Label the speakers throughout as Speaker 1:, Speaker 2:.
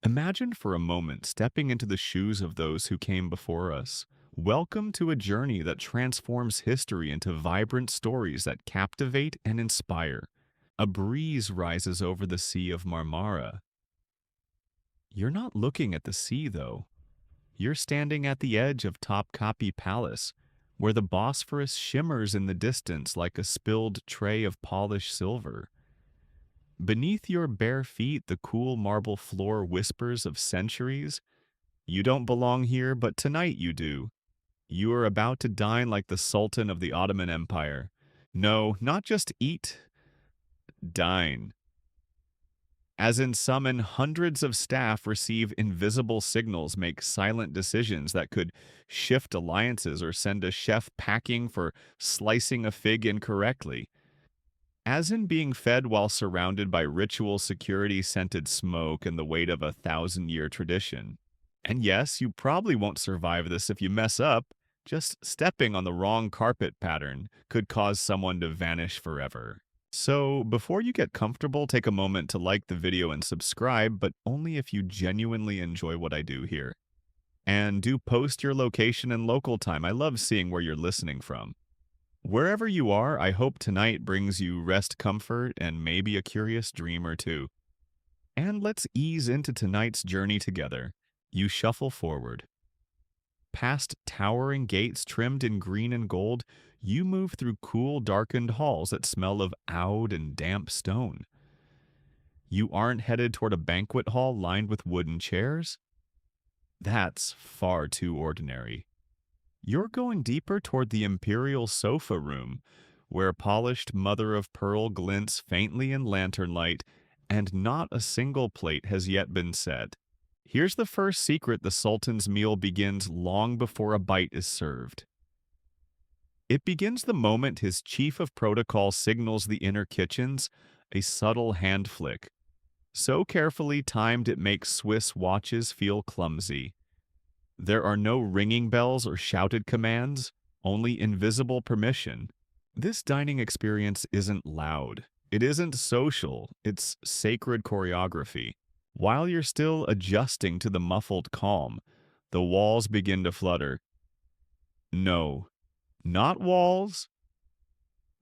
Speaker 1: Imagine for a moment stepping into the shoes of those who came before us. Welcome to a journey that transforms history into vibrant stories that captivate and inspire. A breeze rises over the Sea of Marmara. You're not looking at the sea, though. You're standing at the edge of Topkapi Palace, where the Bosphorus shimmers in the distance like a spilled tray of polished silver. Beneath your bare feet, the cool marble floor whispers of centuries. You don't belong here, but tonight you do. You are about to dine like the Sultan of the Ottoman Empire. No, not just eat, dine. As in summon, hundreds of staff receive invisible signals, make silent decisions that could shift alliances or send a chef packing for slicing a fig incorrectly. As in being fed while surrounded by ritual security scented smoke and the weight of 1,000-year tradition. And yes, you probably won't survive this if you mess up. Just stepping on the wrong carpet pattern could cause someone to vanish forever. So, before you get comfortable, take a moment to like the video and subscribe, but only if you genuinely enjoy what I do here. And do post your location and local time. I love seeing where you're listening from. Wherever you are, I hope tonight brings you rest, comfort, and maybe a curious dream or two. And let's ease into tonight's journey together. You shuffle forward. Past towering gates trimmed in green and gold, you move through cool, darkened halls that smell of oud and damp stone. You aren't headed toward a banquet hall lined with wooden chairs? That's far too ordinary. You're going deeper toward the imperial sofa room, where polished mother-of-pearl glints faintly in lantern light, and not a single plate has yet been set. Here's the first secret: the Sultan's meal begins long before a bite is served. It begins the moment his chief of protocol signals the inner kitchens, a subtle hand flick, so carefully timed it makes Swiss watches feel clumsy. There are no ringing bells or shouted commands, only invisible permission. This dining experience isn't loud. It isn't social. It's sacred choreography. While you're still adjusting to the muffled calm, the walls begin to flutter. No, not walls.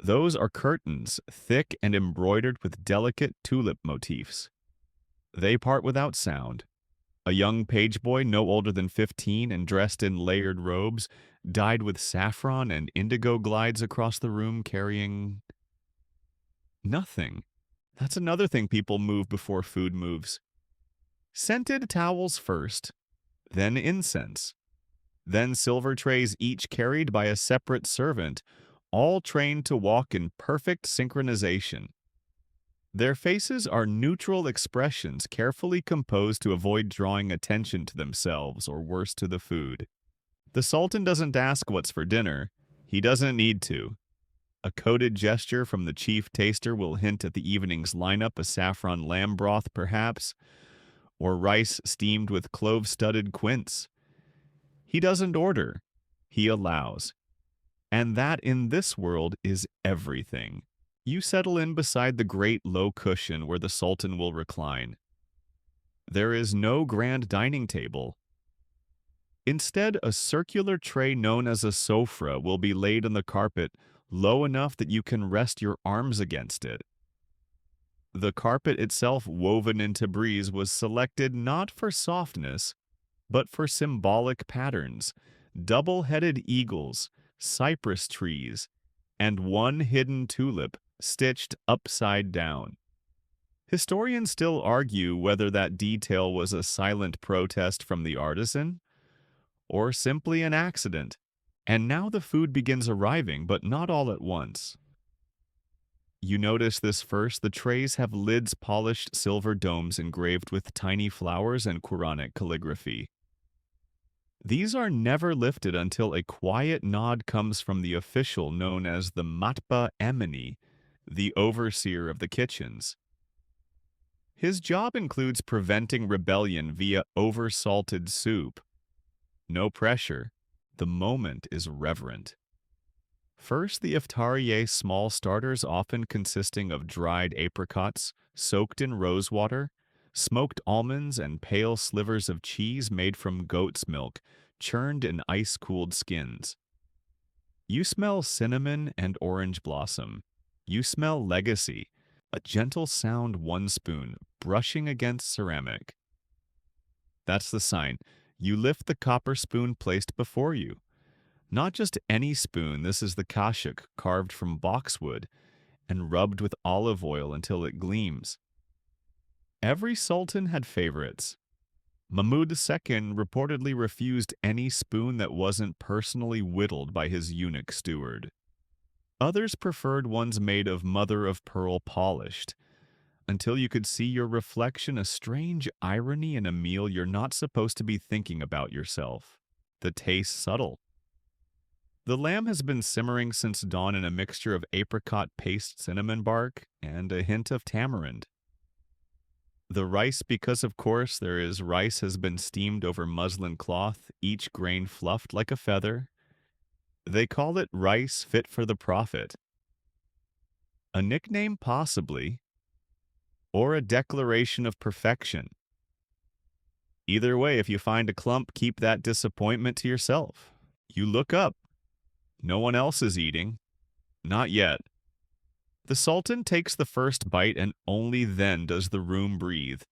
Speaker 1: Those are curtains, thick and embroidered with delicate tulip motifs. They part without sound. A young page boy, no older than 15 and dressed in layered robes, dyed with saffron and indigo, glides across the room carrying nothing. That's another thing people move before food moves. Scented towels first, then incense, then silver trays each carried by a separate servant, all trained to walk in perfect synchronization. Their faces are neutral expressions carefully composed to avoid drawing attention to themselves or worse to the food. The Sultan doesn't ask what's for dinner. He doesn't need to. A coded gesture from the chief taster will hint at the evening's lineup: a saffron lamb broth perhaps, or rice steamed with clove-studded quince. He doesn't order. He allows. And that in this world is everything. You settle in beside the great low cushion where the Sultan will recline. There is no grand dining table. Instead, a circular tray known as a sofra will be laid on the carpet, low enough that you can rest your arms against it. The carpet itself, woven into breeze, was selected not for softness, but for symbolic patterns: double-headed eagles, cypress trees, and one hidden tulip stitched upside down. Historians still argue whether that detail was a silent protest from the artisan or simply an accident. And now the food begins arriving, but not all at once. You notice this first: the trays have lids, polished silver domes engraved with tiny flowers and Quranic calligraphy. These are never lifted until a quiet nod comes from the official known as the Matba Emini, the overseer of the kitchens. His job includes preventing rebellion via oversalted soup. No pressure. The moment is reverent. First, the iftariye, small starters often consisting of dried apricots soaked in rosewater, smoked almonds, and pale slivers of cheese made from goat's milk, churned in ice-cooled skins. You smell cinnamon and orange blossom. You smell legacy, a gentle sound one spoon, brushing against ceramic. That's the sign. You lift the copper spoon placed before you. Not just any spoon, this is the kashuk carved from boxwood and rubbed with olive oil until it gleams. Every sultan had favorites. Mahmud II reportedly refused any spoon that wasn't personally whittled by his eunuch steward. Others preferred ones made of mother-of-pearl polished, until you could see your reflection, a strange irony in a meal you're not supposed to be thinking about yourself. The taste subtle. The lamb has been simmering since dawn in a mixture of apricot paste cinnamon bark and a hint of tamarind. The rice, because of course there is rice, has been steamed over muslin cloth, each grain fluffed like a feather. They call it rice fit for the prophet. A nickname possibly, or a declaration of perfection. Either way, if you find a clump, keep that disappointment to yourself. You look up. No one else is eating. Not yet. The Sultan takes the first bite and only then does the room breathe.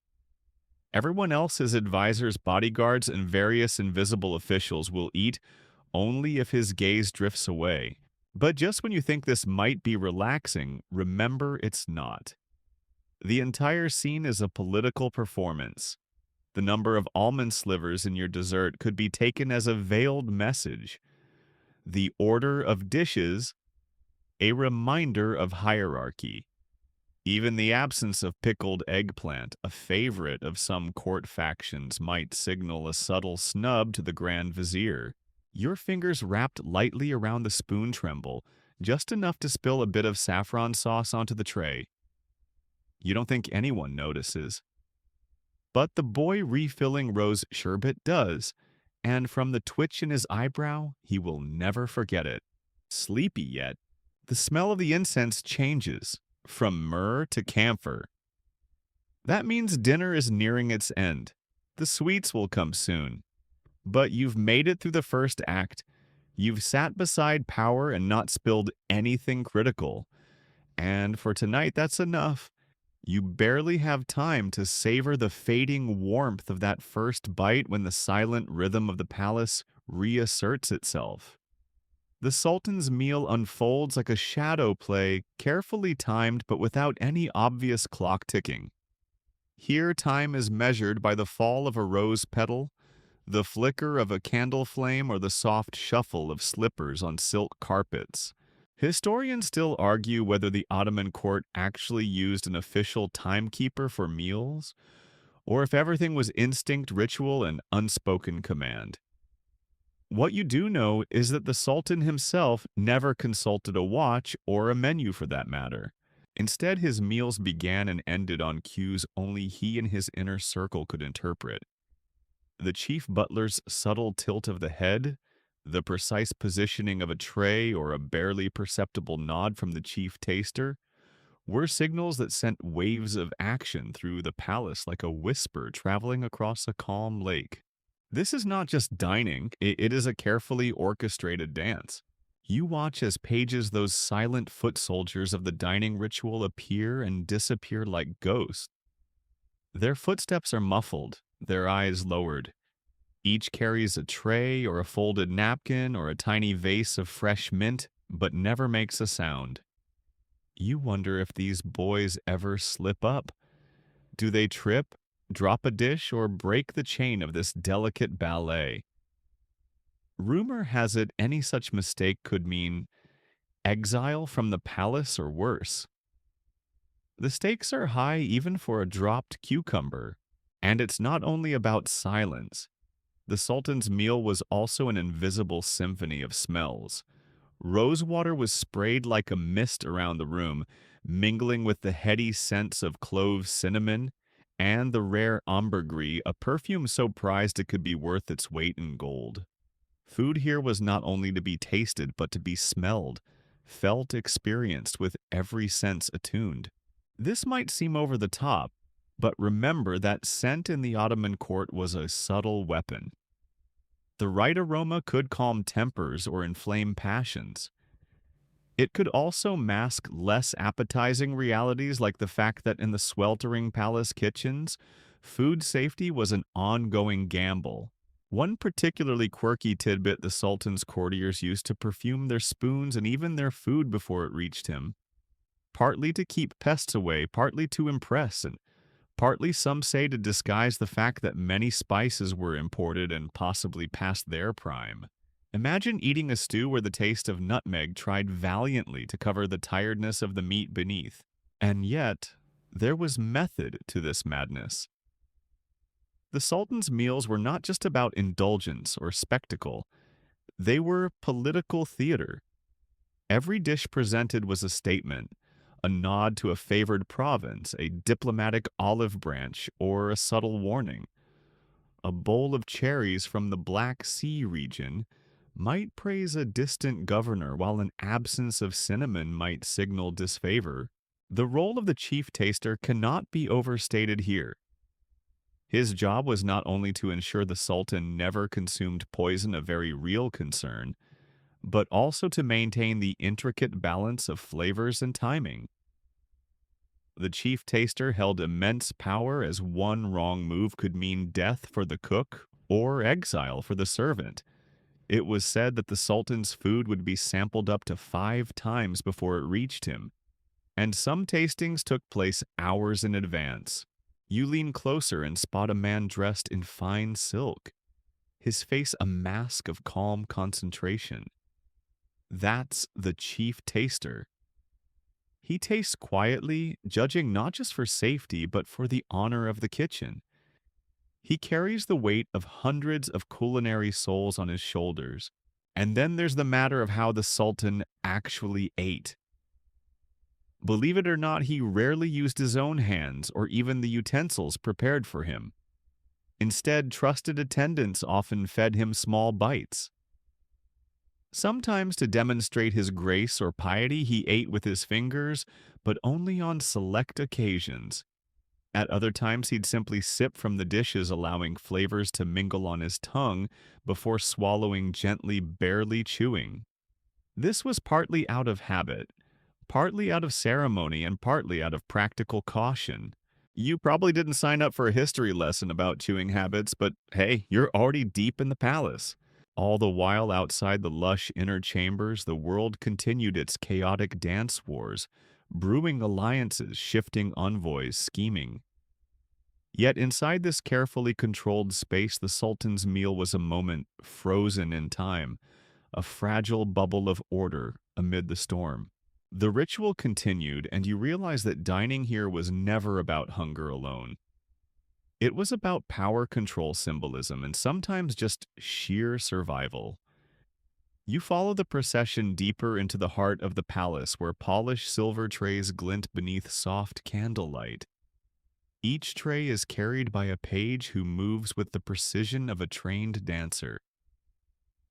Speaker 1: Everyone else, his advisors, bodyguards, and various invisible officials, will eat only if his gaze drifts away. But just when you think this might be relaxing, remember it's not. The entire scene is a political performance. The number of almond slivers in your dessert could be taken as a veiled message. The order of dishes, a reminder of hierarchy. Even the absence of pickled eggplant, a favorite of some court factions, might signal a subtle snub to the Grand Vizier. Your fingers wrapped lightly around the spoon tremble, just enough to spill a bit of saffron sauce onto the tray. You don't think anyone notices. But the boy refilling Rose sherbet does, and from the twitch in his eyebrow, he will never forget it. Sleepy yet, the smell of the incense changes, from myrrh to camphor. That means dinner is nearing its end. The sweets will come soon. But you've made it through the first act. You've sat beside power and not spilled anything critical. And for tonight, that's enough. You barely have time to savor the fading warmth of that first bite when the silent rhythm of the palace reasserts itself. The Sultan's meal unfolds like a shadow play, carefully timed but without any obvious clock ticking. Here time is measured by the fall of a rose petal, the flicker of a candle flame, or the soft shuffle of slippers on silk carpets. Historians still argue whether the Ottoman court actually used an official timekeeper for meals, or if everything was instinct, ritual, and unspoken command. What you do know is that the Sultan himself never consulted a watch or a menu for that matter. Instead, his meals began and ended on cues only he and his inner circle could interpret. The chief butler's subtle tilt of the head, the precise positioning of a tray, or a barely perceptible nod from the chief taster were signals that sent waves of action through the palace like a whisper traveling across a calm lake. This is not just dining, it is a carefully orchestrated dance. You watch as pages, those silent foot soldiers of the dining ritual, appear and disappear like ghosts. Their footsteps are muffled, their eyes lowered. Each carries a tray or a folded napkin or a tiny vase of fresh mint, but never makes a sound. You wonder if these boys ever slip up. Do they trip, drop a dish, or break the chain of this delicate ballet? Rumor has it any such mistake could mean exile from the palace or worse. The stakes are high even for a dropped cucumber, and it's not only about silence. The Sultan's meal was also an invisible symphony of smells. Rosewater was sprayed like a mist around the room, mingling with the heady scents of clove cinnamon and the rare ambergris, a perfume so prized it could be worth its weight in gold. Food here was not only to be tasted, but to be smelled, felt, experienced, with every sense attuned. This might seem over the top, But remember that scent in the Ottoman court was a subtle weapon. The right aroma could calm tempers or inflame passions. It could also mask less appetizing realities like the fact that in the sweltering palace kitchens, food safety was an ongoing gamble. One particularly quirky tidbit the Sultan's courtiers used to perfume their spoons and even their food before it reached him, partly to keep pests away, partly to impress, and partly some say to disguise the fact that many spices were imported and possibly past their prime. Imagine eating a stew where the taste of nutmeg tried valiantly to cover the tiredness of the meat beneath. And yet, there was method to this madness. The Sultan's meals were not just about indulgence or spectacle, they were political theater. Every dish presented was a statement, a nod to a favored province, a diplomatic olive branch, or a subtle warning. A bowl of cherries from the Black Sea region might praise a distant governor, while an absence of cinnamon might signal disfavor. The role of the chief taster cannot be overstated here. His job was not only to ensure the Sultan never consumed poison, a very real concern, but also to maintain the intricate balance of flavors and timing. The chief taster held immense power, as one wrong move could mean death for the cook or exile for the servant. It was said that the Sultan's food would be sampled up to 5 times before it reached him, and some tastings took place hours in advance. You lean closer and spot a man dressed in fine silk, his face a mask of calm concentration. That's the chief taster. He tastes quietly, judging not just for safety, but for the honor of the kitchen. He carries the weight of hundreds of culinary souls on his shoulders. And then there's the matter of how the Sultan actually ate. Believe it or not, he rarely used his own hands or even the utensils prepared for him. Instead, trusted attendants often fed him small bites. Sometimes to demonstrate his grace or piety, he ate with his fingers, but only on select occasions. At other times, he'd simply sip from the dishes, allowing flavors to mingle on his tongue before swallowing gently, barely chewing. This was partly out of habit, partly out of ceremony, and partly out of practical caution. You probably didn't sign up for a history lesson about chewing habits, but hey, you're already deep in the palace. All the while outside the lush inner chambers, the world continued its chaotic dance wars, brewing alliances, shifting envoys, scheming. Yet inside this carefully controlled space, the Sultan's meal was a moment frozen in time, a fragile bubble of order amid the storm. The ritual continued, and you realize that dining here was never about hunger alone. It was about power control symbolism and sometimes just sheer survival. You follow the procession deeper into the heart of the palace, where polished silver trays glint beneath soft candlelight. Each tray is carried by a page who moves with the precision of a trained dancer.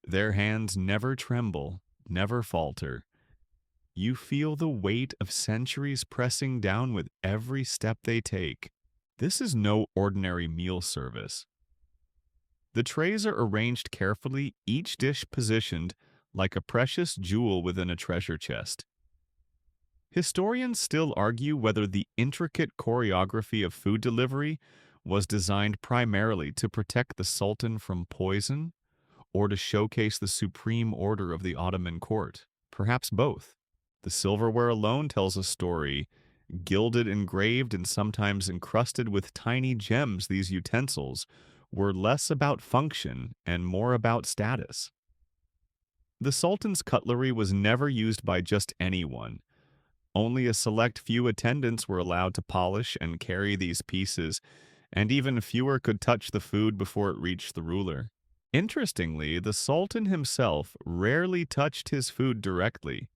Speaker 1: Their hands never tremble, never falter. You feel the weight of centuries pressing down with every step they take. This is no ordinary meal service. The trays are arranged carefully, each dish positioned like a precious jewel within a treasure chest. Historians still argue whether the intricate choreography of food delivery was designed primarily to protect the Sultan from poison or to showcase the supreme order of the Ottoman court. Perhaps both. The silverware alone tells a story. Gilded, engraved, and sometimes encrusted with tiny gems, these utensils were less about function and more about status. The Sultan's cutlery was never used by just anyone. Only a select few attendants were allowed to polish and carry these pieces, and even fewer could touch the food before it reached the ruler. Interestingly, the Sultan himself rarely touched his food directly.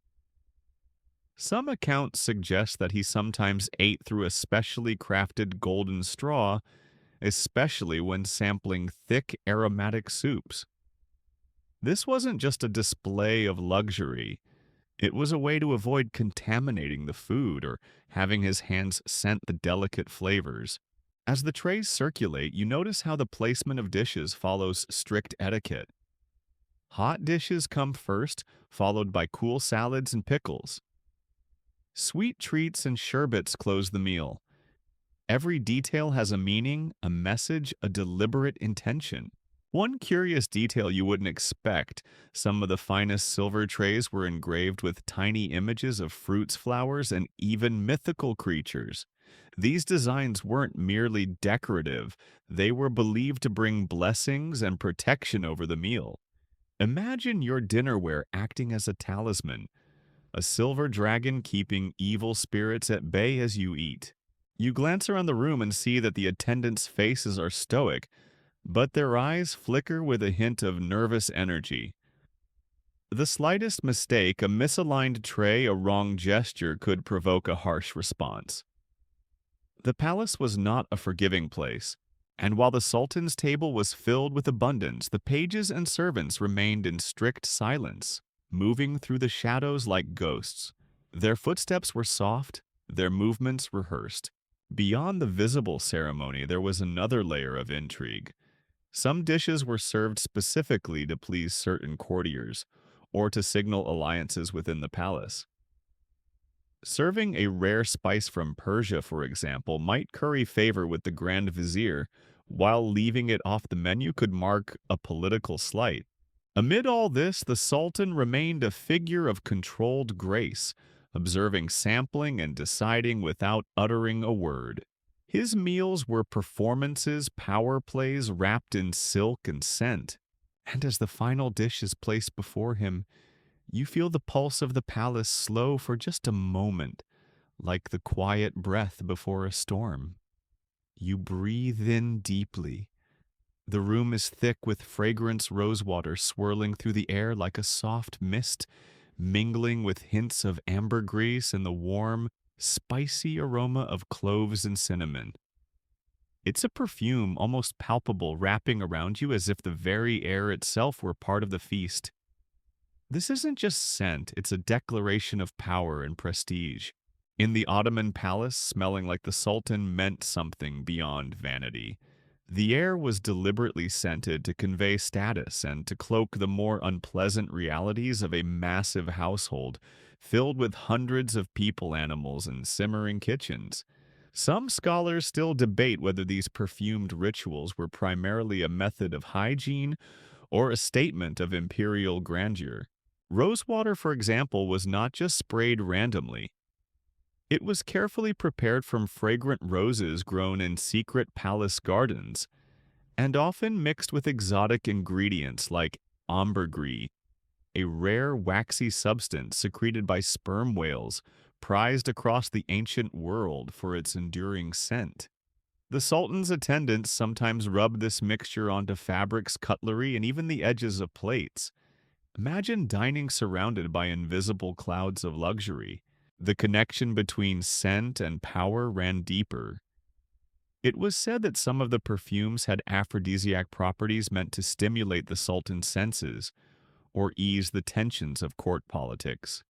Speaker 1: Some accounts suggest that he sometimes ate through a specially crafted golden straw, especially when sampling thick aromatic soups. This wasn't just a display of luxury. It was a way to avoid contaminating the food or having his hands scent the delicate flavors. As the trays circulate, you notice how the placement of dishes follows strict etiquette. Hot dishes come first, followed by cool salads and pickles. Sweet treats and sherbets close the meal. Every detail has a meaning, a message, a deliberate intention. One curious detail you wouldn't expect: some of the finest silver trays were engraved with tiny images of fruits, flowers, and even mythical creatures. These designs weren't merely decorative, they were believed to bring blessings and protection over the meal. Imagine your dinnerware acting as a talisman, a silver dragon keeping evil spirits at bay as you eat. You glance around the room and see that the attendants' faces are stoic, but their eyes flicker with a hint of nervous energy. The slightest mistake, a misaligned tray, a wrong gesture, could provoke a harsh response. The palace was not a forgiving place, and while the Sultan's table was filled with abundance, the pages and servants remained in strict silence, moving through the shadows like ghosts. Their footsteps were soft, their movements rehearsed. Beyond the visible ceremony, there was another layer of intrigue. Some dishes were served specifically to please certain courtiers, or to signal alliances within the palace. Serving a rare spice from Persia, for example, might curry favor with the Grand Vizier, while leaving it off the menu could mark a political slight. Amid all this, the Sultan remained a figure of controlled grace, observing sampling and deciding without uttering a word. His meals were performances, power plays wrapped in silk and scent. And as the final dish is placed before him, you feel the pulse of the palace slow for just a moment, like the quiet breath before a storm. You breathe in deeply. The room is thick with fragrance rosewater swirling through the air like a soft mist, mingling with hints of ambergris and the warm, spicy aroma of cloves and cinnamon. It's a perfume almost palpable, wrapping around you as if the very air itself were part of the feast. This isn't just scent, it's a declaration of power and prestige. In the Ottoman palace, smelling like the Sultan meant something beyond vanity. The air was deliberately scented to convey status and to cloak the more unpleasant realities of a massive household filled with hundreds of people, animals, and simmering kitchens. Some scholars still debate whether these perfumed rituals were primarily a method of hygiene or a statement of imperial grandeur. Rosewater, for example, was not just sprayed randomly. It was carefully prepared from fragrant roses grown in secret palace gardens, and often mixed with exotic ingredients like ambergris, a rare waxy substance secreted by sperm whales prized across the ancient world for its enduring scent. The Sultan's attendants sometimes rubbed this mixture onto fabrics, cutlery, and even the edges of plates. Imagine dining surrounded by invisible clouds of luxury. The connection between scent and power ran deeper. It was said that some of the perfumes had aphrodisiac properties meant to stimulate the Sultan's senses or ease the tensions of court politics.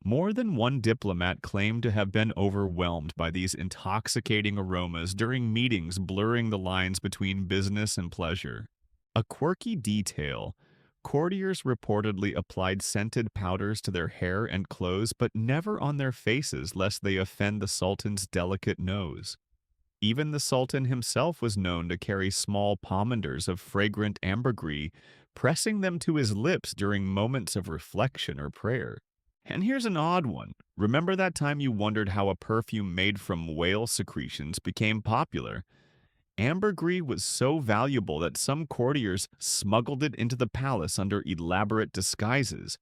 Speaker 1: More than one diplomat claimed to have been overwhelmed by these intoxicating aromas during meetings, blurring the lines between business and pleasure. A quirky detail: courtiers reportedly applied scented powders to their hair and clothes, but never on their faces lest they offend the Sultan's delicate nose. Even the Sultan himself was known to carry small pomanders of fragrant ambergris, pressing them to his lips during moments of reflection or prayer. And here's an odd one. Remember that time you wondered how a perfume made from whale secretions became popular? Ambergris was so valuable that some courtiers smuggled it into the palace under elaborate disguises,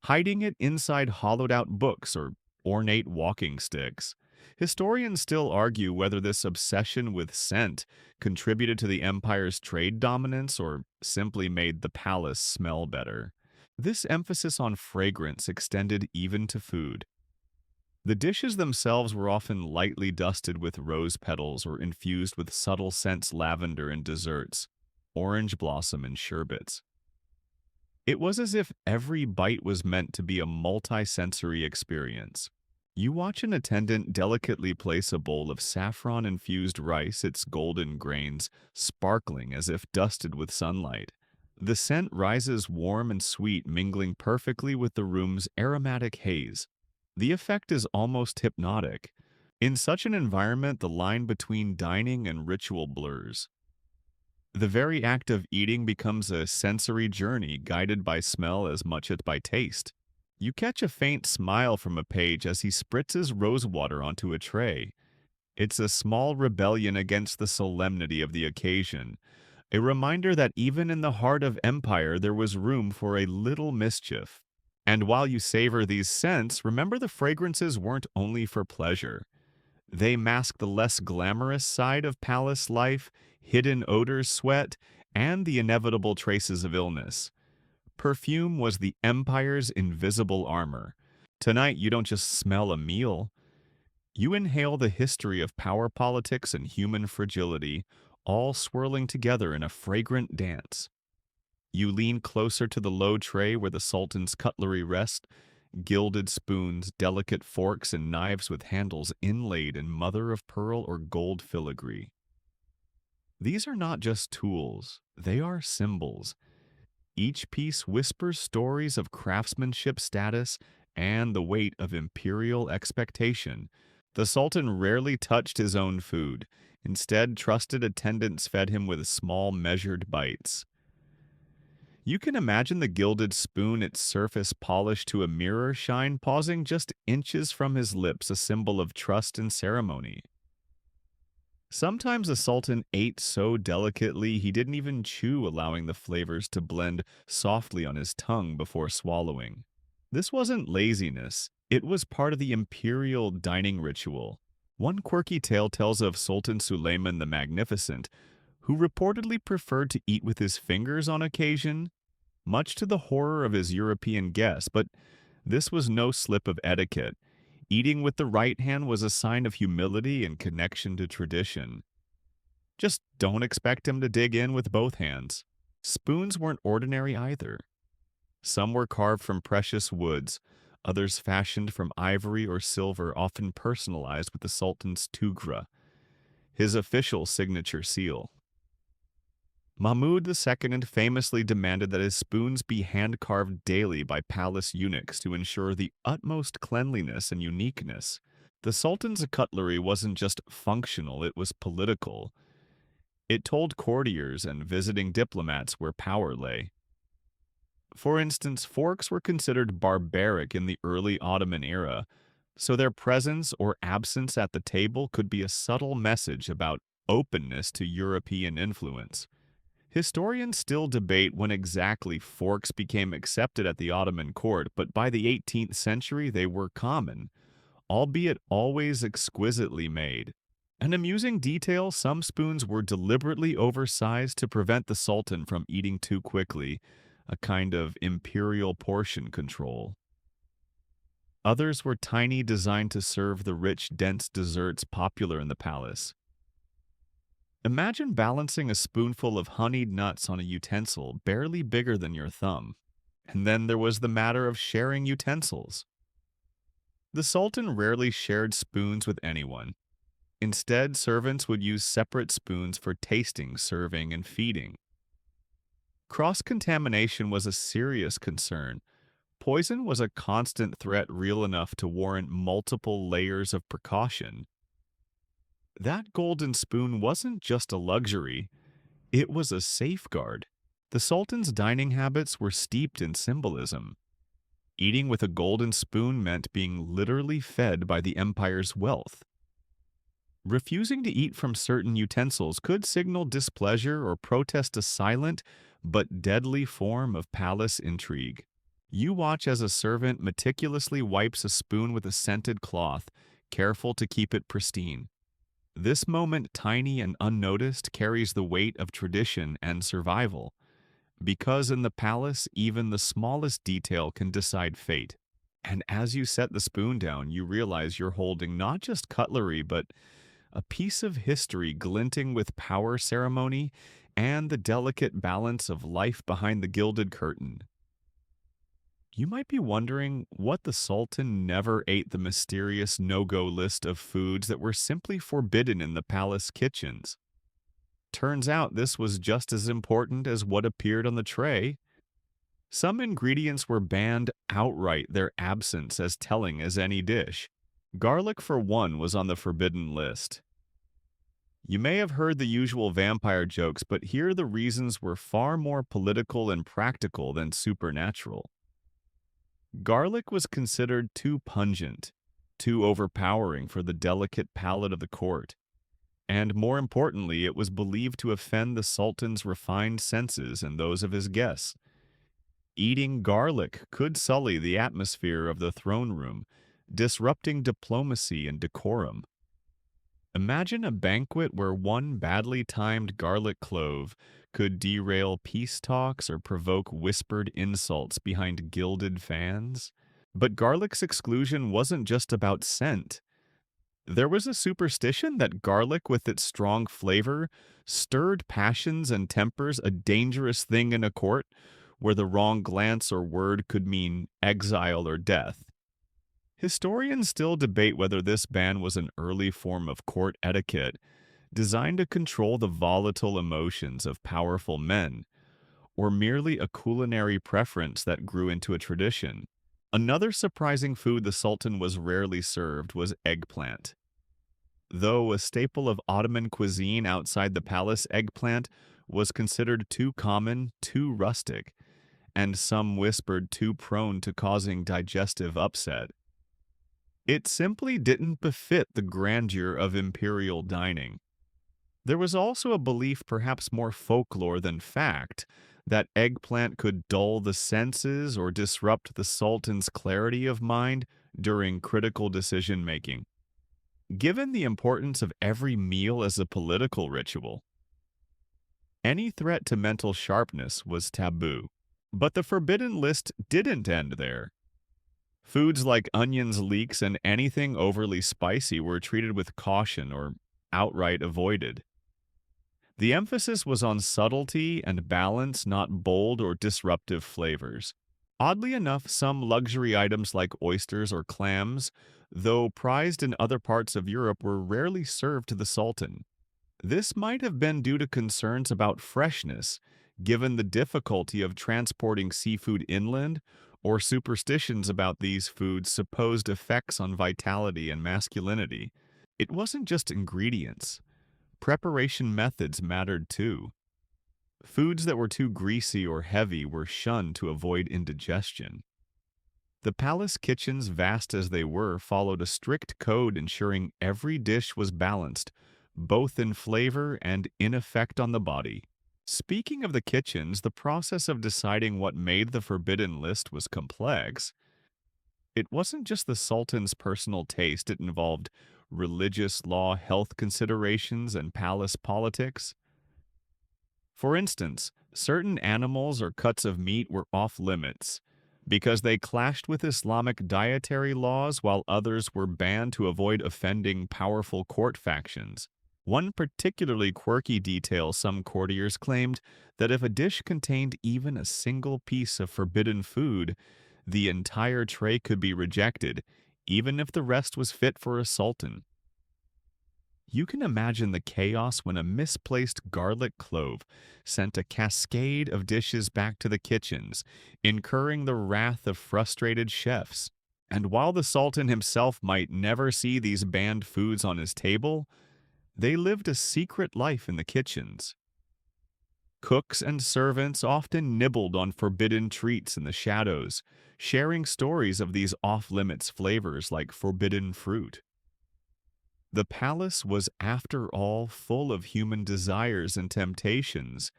Speaker 1: hiding it inside hollowed-out books or ornate walking sticks. Historians still argue whether this obsession with scent contributed to the empire's trade dominance or simply made the palace smell better. This emphasis on fragrance extended even to food. The dishes themselves were often lightly dusted with rose petals or infused with subtle scents: lavender in desserts, orange blossom in sherbets. It was as if every bite was meant to be a multi-sensory experience. You watch an attendant delicately place a bowl of saffron-infused rice, its golden grains sparkling as if dusted with sunlight. The scent rises warm and sweet, mingling perfectly with the room's aromatic haze. The effect is almost hypnotic. In such an environment, the line between dining and ritual blurs. The very act of eating becomes a sensory journey guided by smell as much as by taste. You catch a faint smile from a page as he spritzes rosewater onto a tray. It's a small rebellion against the solemnity of the occasion, a reminder that even in the heart of empire there was room for a little mischief. And while you savor these scents, remember the fragrances weren't only for pleasure. They mask the less glamorous side of palace life, hidden odors, sweat, and the inevitable traces of illness. Perfume was the empire's invisible armor. Tonight, you don't just smell a meal, you inhale the history of power politics and human fragility, all swirling together in a fragrant dance. You lean closer to the low tray where the Sultan's cutlery rests, gilded spoons, delicate forks, and knives with handles inlaid in mother of pearl or gold filigree. These are not just tools, they are symbols. Each piece whispers stories of craftsmanship status and the weight of imperial expectation. The Sultan rarely touched his own food. Instead, trusted attendants fed him with small, measured bites. You can imagine the gilded spoon, its surface polished to a mirror shine, pausing just inches from his lips, a symbol of trust and ceremony. Sometimes the Sultan ate so delicately he didn't even chew, allowing the flavors to blend softly on his tongue before swallowing. This wasn't laziness, it was part of the imperial dining ritual. One quirky tale tells of Sultan Suleiman the Magnificent, who reportedly preferred to eat with his fingers on occasion, much to the horror of his European guests, but this was no slip of etiquette. Eating with the right hand was a sign of humility and connection to tradition. Just don't expect him to dig in with both hands. Spoons weren't ordinary either. Some were carved from precious woods, others fashioned from ivory or silver, often personalized with the Sultan's tugra, his official signature seal. Mahmud II famously demanded that his spoons be hand-carved daily by palace eunuchs to ensure the utmost cleanliness and uniqueness. The Sultan's cutlery wasn't just functional, it was political. It told courtiers and visiting diplomats where power lay. For instance, forks were considered barbaric in the early Ottoman era, so their presence or absence at the table could be a subtle message about openness to European influence. Historians still debate when exactly forks became accepted at the Ottoman court, but by the 18th century they were common, albeit always exquisitely made. An amusing detail, some spoons were deliberately oversized to prevent the Sultan from eating too quickly, a kind of imperial portion control. Others were tiny, designed to serve the rich, dense desserts popular in the palace. Imagine balancing a spoonful of honeyed nuts on a utensil barely bigger than your thumb. And then there was the matter of sharing utensils. The Sultan rarely shared spoons with anyone. Instead, servants would use separate spoons for tasting, serving, and feeding. Cross-contamination was a serious concern. Poison was a constant threat, real enough to warrant multiple layers of precaution. That golden spoon wasn't just a luxury, it was a safeguard. The Sultan's dining habits were steeped in symbolism. Eating with a golden spoon meant being literally fed by the empire's wealth. Refusing to eat from certain utensils could signal displeasure or protest, a silent but deadly form of palace intrigue. You watch as a servant meticulously wipes a spoon with a scented cloth, careful to keep it pristine. This moment, tiny and unnoticed, carries the weight of tradition and survival, because in the palace, even the smallest detail can decide fate. And as you set the spoon down, you realize you're holding not just cutlery, but a piece of history glinting with power, ceremony, and the delicate balance of life behind the gilded curtain. You might be wondering what the Sultan never ate the mysterious no-go list of foods that were simply forbidden in the palace kitchens. Turns out this was just as important as what appeared on the tray. Some ingredients were banned outright, their absence as telling as any dish. Garlic, for one, was on the forbidden list. You may have heard the usual vampire jokes, but here the reasons were far more political and practical than supernatural. Garlic was considered too pungent, too overpowering for the delicate palate of the court, and more importantly, it was believed to offend the Sultan's refined senses and those of his guests. Eating garlic could sully the atmosphere of the throne room, disrupting diplomacy and decorum. Imagine a banquet where one badly timed garlic clove could derail peace talks or provoke whispered insults behind gilded fans. But garlic's exclusion wasn't just about scent. There was a superstition that garlic, with its strong flavor, stirred passions and tempers, a dangerous thing in a court where the wrong glance or word could mean exile or death. Historians still debate whether this ban was an early form of court etiquette designed to control the volatile emotions of powerful men, or merely a culinary preference that grew into a tradition. Another surprising food the Sultan was rarely served was eggplant. Though a staple of Ottoman cuisine outside the palace, eggplant was considered too common, too rustic, and some whispered too prone to causing digestive upset. It simply didn't befit the grandeur of imperial dining. There was also a belief, perhaps more folklore than fact, that eggplant could dull the senses or disrupt the Sultan's clarity of mind during critical decision-making. Given the importance of every meal as a political ritual, any threat to mental sharpness was taboo. But the forbidden list didn't end there. Foods like onions, leeks, and anything overly spicy were treated with caution or outright avoided. The emphasis was on subtlety and balance, not bold or disruptive flavors. Oddly enough, some luxury items like oysters or clams, though prized in other parts of Europe, were rarely served to the Sultan. This might have been due to concerns about freshness, given the difficulty of transporting seafood inland, or superstitions about these foods' supposed effects on vitality and masculinity. It wasn't just ingredients. Preparation methods mattered too. Foods that were too greasy or heavy were shunned to avoid indigestion. The palace kitchens, vast as they were, followed a strict code ensuring every dish was balanced, both in flavor and in effect on the body. Speaking of the kitchens, the process of deciding what made the forbidden list was complex. It wasn't just the Sultan's personal taste, it involved religious law, health considerations, and palace politics. For instance, certain animals or cuts of meat were off limits because they clashed with Islamic dietary laws, while others were banned to avoid offending powerful court factions. One particularly quirky detail: some courtiers claimed that if a dish contained even a single piece of forbidden food, the entire tray could be rejected, even if the rest was fit for a sultan. You can imagine the chaos when a misplaced garlic clove sent a cascade of dishes back to the kitchens, incurring the wrath of frustrated chefs. And while the sultan himself might never see these banned foods on his table, they lived a secret life in the kitchens. Cooks and servants often nibbled on forbidden treats in the shadows, sharing stories of these off-limits flavors like forbidden fruit. The palace was, after all, full of human desires and temptations,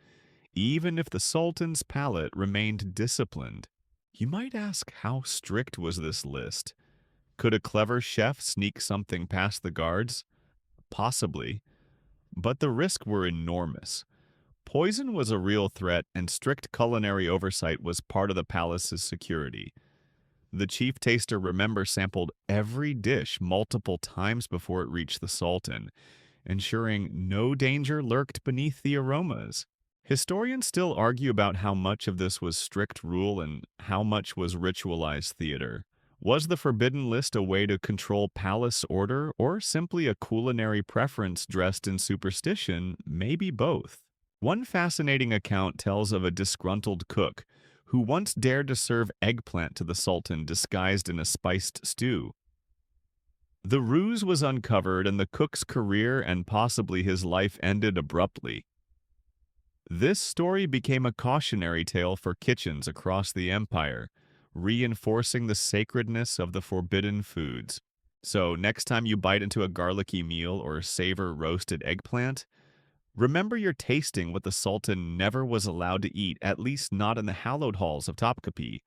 Speaker 1: even if the sultan's palate remained disciplined. You might ask, how strict was this list? Could a clever chef sneak something past the guards? Possibly, but the risks were enormous. Poison was a real threat, and strict culinary oversight was part of the palace's security. The chief taster, remember, sampled every dish multiple times before it reached the sultan, ensuring no danger lurked beneath the aromas. Historians still argue about how much of this was strict rule and how much was ritualized theater. Was the Forbidden List a way to control palace order or simply a culinary preference dressed in superstition? Maybe both. One fascinating account tells of a disgruntled cook who once dared to serve eggplant to the Sultan disguised in a spiced stew. The ruse was uncovered and the cook's career and possibly his life ended abruptly. This story became a cautionary tale for kitchens across the empire, reinforcing the sacredness of the forbidden foods. So, next time you bite into a garlicky meal or savor roasted eggplant, remember you're tasting what the Sultan never was allowed to eat, at least not in the hallowed halls of Topkapi.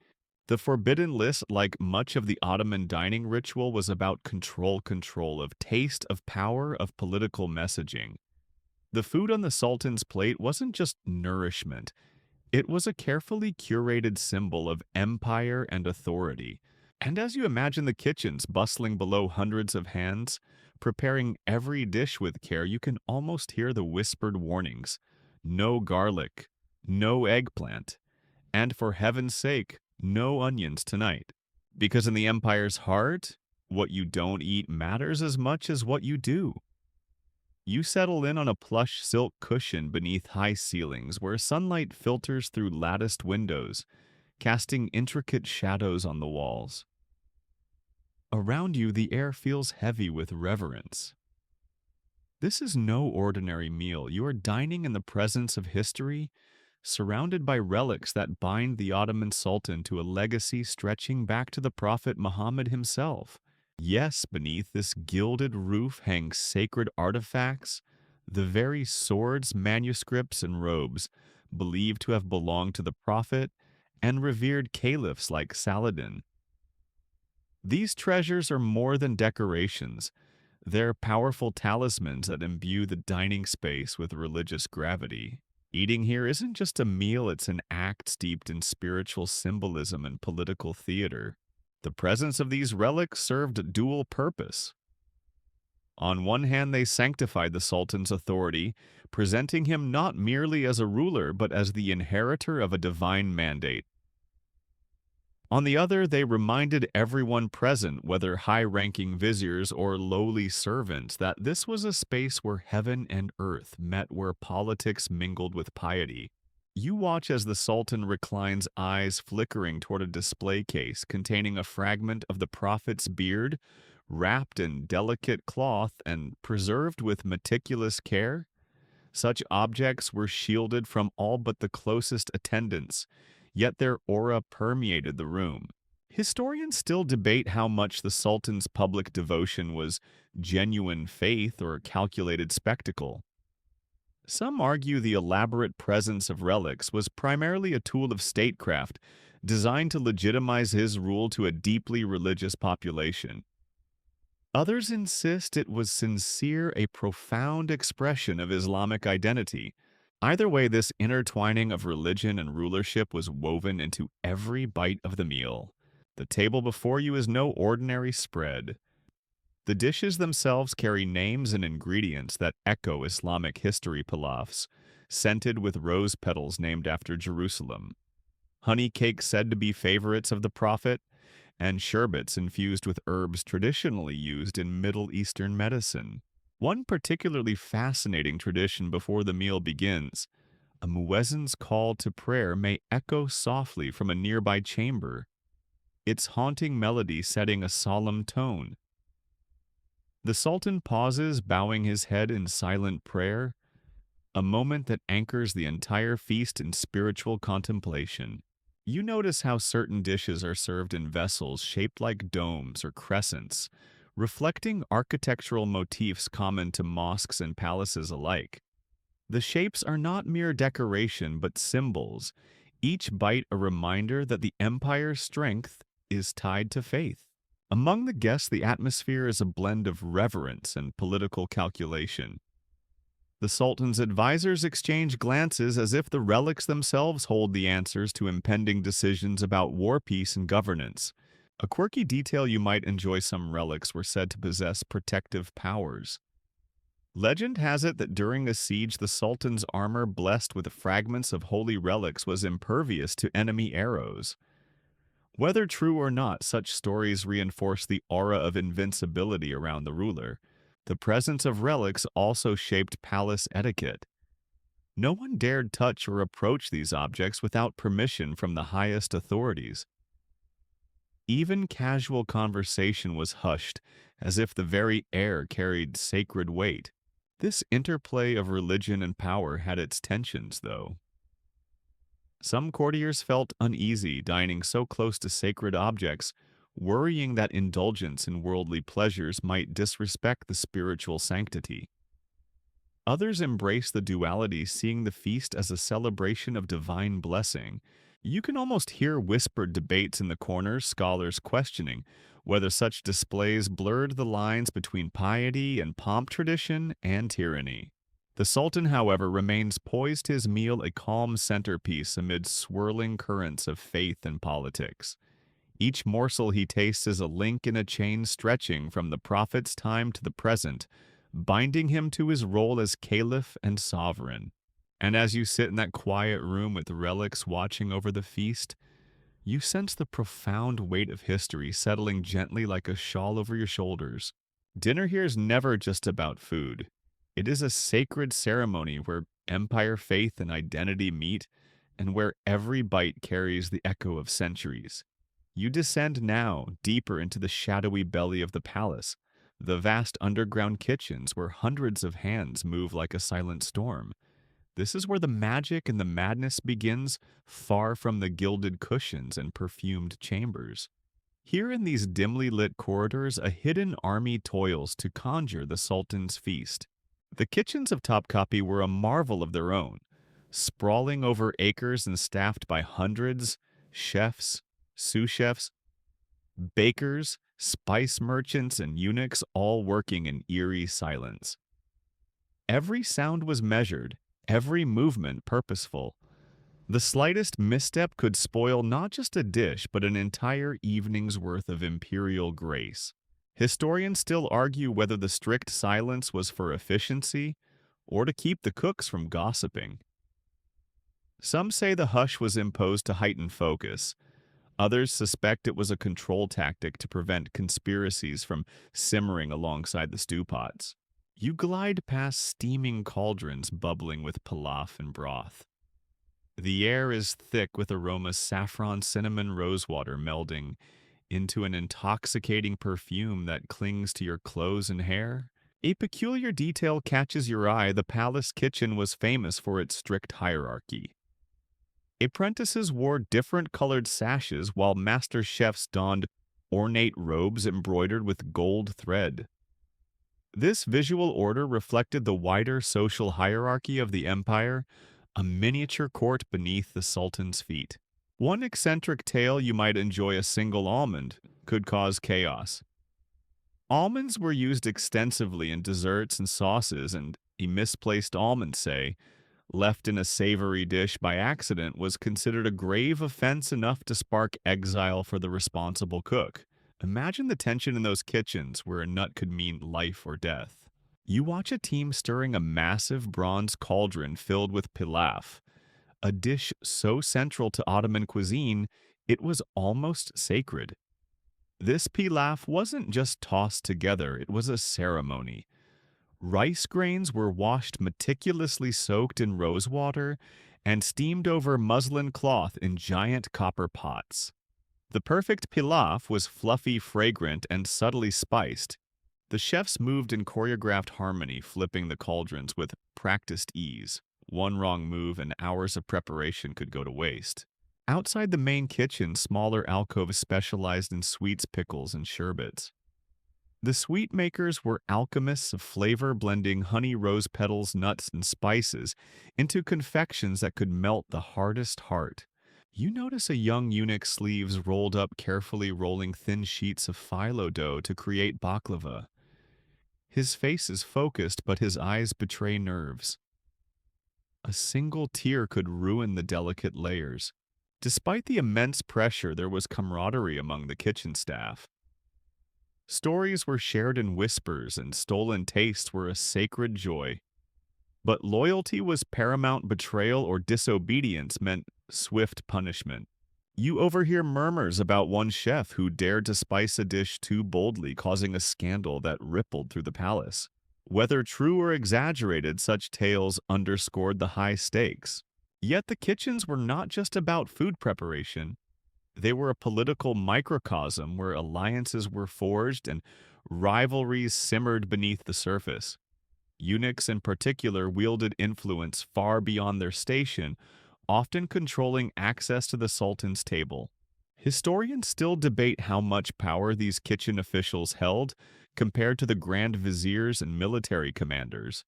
Speaker 1: The Forbidden List, like much of the Ottoman dining ritual, was about control of taste, of power, of political messaging. The food on the Sultan's plate wasn't just nourishment, it was a carefully curated symbol of empire and authority. And as you imagine the kitchens bustling below hundreds of hands, preparing every dish with care, you can almost hear the whispered warnings. No garlic, no eggplant, and for heaven's sake, no onions tonight. Because in the empire's heart, what you don't eat matters as much as what you do. You settle in on a plush silk cushion beneath high ceilings where sunlight filters through latticed windows, casting intricate shadows on the walls. Around you, the air feels heavy with reverence. This is no ordinary meal. You are dining in the presence of history, surrounded by relics that bind the Ottoman Sultan to a legacy stretching back to the Prophet Muhammad himself. Yes, beneath this gilded roof hang sacred artifacts, the very swords, manuscripts, and robes believed to have belonged to the Prophet and revered caliphs like Saladin. These treasures are more than decorations. They're powerful talismans that imbue the dining space with religious gravity. Eating here isn't just a meal, it's an act steeped in spiritual symbolism and political theater. The presence of these relics served a dual purpose. On one hand, they sanctified the Sultan's authority, presenting him not merely as a ruler, but as the inheritor of a divine mandate. On the other, they reminded everyone present, whether high-ranking viziers or lowly servants, that this was a space where heaven and earth met, where politics mingled with piety. You watch as the Sultan reclines, eyes flickering toward a display case containing a fragment of the Prophet's beard, wrapped in delicate cloth and preserved with meticulous care. Such objects were shielded from all but the closest attendants, yet their aura permeated the room. Historians still debate how much the Sultan's public devotion was genuine faith or calculated spectacle. Some argue the elaborate presence of relics was primarily a tool of statecraft, designed to legitimize his rule to a deeply religious population. Others insist it was sincere, a profound expression of Islamic identity. Either way, this intertwining of religion and rulership was woven into every bite of the meal. The table before you is no ordinary spread. The dishes themselves carry names and ingredients that echo Islamic history pilafs, scented with rose petals named after Jerusalem, honey cakes said to be favorites of the Prophet, and sherbets infused with herbs traditionally used in Middle Eastern medicine. One particularly fascinating tradition before the meal begins, a muezzin's call to prayer may echo softly from a nearby chamber, its haunting melody setting a solemn tone. The Sultan pauses, bowing his head in silent prayer, a moment that anchors the entire feast in spiritual contemplation. You notice how certain dishes are served in vessels shaped like domes or crescents, reflecting architectural motifs common to mosques and palaces alike. The shapes are not mere decoration but symbols, each bite a reminder that the empire's strength is tied to faith. Among the guests, the atmosphere is a blend of reverence and political calculation. The Sultan's advisors exchange glances as if the relics themselves hold the answers to impending decisions about war, peace, and governance. A quirky detail you might enjoy: some relics were said to possess protective powers. Legend has it that during a siege, the Sultan's armor, blessed with fragments of holy relics, was impervious to enemy arrows. Whether true or not, such stories reinforce the aura of invincibility around the ruler. The presence of relics also shaped palace etiquette. No one dared touch or approach these objects without permission from the highest authorities. Even casual conversation was hushed, as if the very air carried sacred weight. This interplay of religion and power had its tensions, though. Some courtiers felt uneasy dining so close to sacred objects, worrying that indulgence in worldly pleasures might disrespect the spiritual sanctity. Others embrace the duality, seeing the feast as a celebration of divine blessing. You can almost hear whispered debates in the corners, scholars questioning whether such displays blurred the lines between piety and pomp, tradition and tyranny. The Sultan, however, remains poised, his meal a calm centerpiece amid swirling currents of faith and politics. Each morsel he tastes is a link in a chain stretching from the prophet's time to the present, binding him to his role as caliph and sovereign. And as you sit in that quiet room with relics watching over the feast, you sense the profound weight of history settling gently like a shawl over your shoulders. Dinner here is never just about food. It is a sacred ceremony where empire, faith, and identity meet, and where every bite carries the echo of centuries. You descend now deeper into the shadowy belly of the palace, the vast underground kitchens where hundreds of hands move like a silent storm. This is where the magic and the madness begins, far from the gilded cushions and perfumed chambers. Here in these dimly lit corridors, a hidden army toils to conjure the Sultan's feast. The kitchens of Topkapi were a marvel of their own, sprawling over acres and staffed by hundreds, chefs, sous chefs, bakers, spice merchants, and eunuchs, all working in eerie silence. Every sound was measured, every movement purposeful. The slightest misstep could spoil not just a dish, but an entire evening's worth of imperial grace. Historians still argue whether the strict silence was for efficiency or to keep the cooks from gossiping. Some say the hush was imposed to heighten focus. Others suspect it was a control tactic to prevent conspiracies from simmering alongside the stew pots. You glide past steaming cauldrons bubbling with pilaf and broth. The air is thick with aromas saffron, cinnamon, rosewater melding into an intoxicating perfume that clings to your clothes and hair. A peculiar detail catches your eye. The palace kitchen was famous for its strict hierarchy. Apprentices wore different colored sashes while master chefs donned ornate robes embroidered with gold thread. This visual order reflected the wider social hierarchy of the empire, a miniature court beneath the Sultan's feet. One eccentric tale: you might enjoy a single almond could cause chaos. Almonds were used extensively in desserts and sauces, and a misplaced almond, say, left in a savory dish by accident, was considered a grave offense enough to spark exile for the responsible cook. Imagine the tension in those kitchens where a nut could mean life or death. You watch a team stirring a massive bronze cauldron filled with pilaf, a dish so central to Ottoman cuisine it was almost sacred. This pilaf wasn't just tossed together, it was a ceremony. Rice grains were washed, meticulously soaked in rosewater, and steamed over muslin cloth in giant copper pots. The perfect pilaf was fluffy, fragrant, and subtly spiced. The chefs moved in choreographed harmony, flipping the cauldrons with practiced ease. One wrong move and hours of preparation could go to waste. Outside the main kitchen, smaller alcoves specialized in sweets, pickles, and sherbets. The sweet makers were alchemists of flavor, blending honey, rose petals, nuts, and spices into confections that could melt the hardest heart. You notice a young eunuch's sleeves rolled up, carefully rolling thin sheets of phyllo dough to create baklava. His face is focused, but his eyes betray nerves. A single tear could ruin the delicate layers. Despite the immense pressure, there was camaraderie among the kitchen staff. Stories were shared in whispers, and stolen tastes were a sacred joy. But loyalty was paramount. Betrayal or disobedience meant swift punishment. You overhear murmurs about one chef who dared to spice a dish too boldly, causing a scandal that rippled through the palace. Whether true or exaggerated, such tales underscored the high stakes. Yet the kitchens were not just about food preparation. They were a political microcosm where alliances were forged and rivalries simmered beneath the surface. Eunuchs in particular wielded influence far beyond their station, often controlling access to the Sultan's table. Historians still debate how much power these kitchen officials held compared to the grand viziers and military commanders.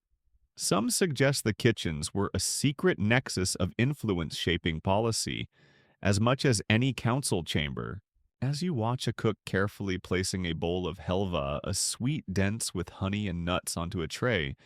Speaker 1: Some suggest the kitchens were a secret nexus of influence shaping policy, as much as any council chamber. As you watch a cook carefully placing a bowl of helva, a sweet dense with honey and nuts, onto a tray,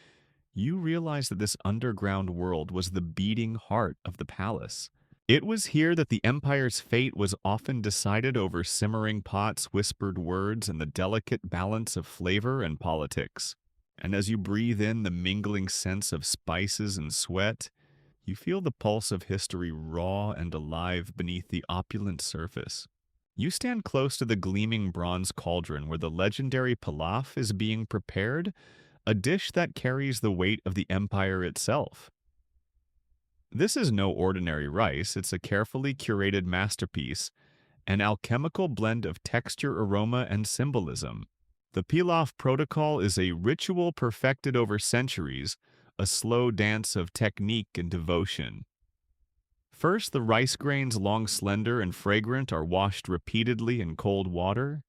Speaker 1: you realize that this underground world was the beating heart of the palace. It was here that the empire's fate was often decided over simmering pots, whispered words, and the delicate balance of flavor and politics. And as you breathe in the mingling sense of spices and sweat, you feel the pulse of history raw and alive beneath the opulent surface. You stand close to the gleaming bronze cauldron where the legendary pilaf is being prepared, a dish that carries the weight of the empire itself. This is no ordinary rice, it's a carefully curated masterpiece, an alchemical blend of texture, aroma, and symbolism. The pilaf protocol is a ritual perfected over centuries, a slow dance of technique and devotion. First, the rice grains, long slender and fragrant, are washed repeatedly in cold water,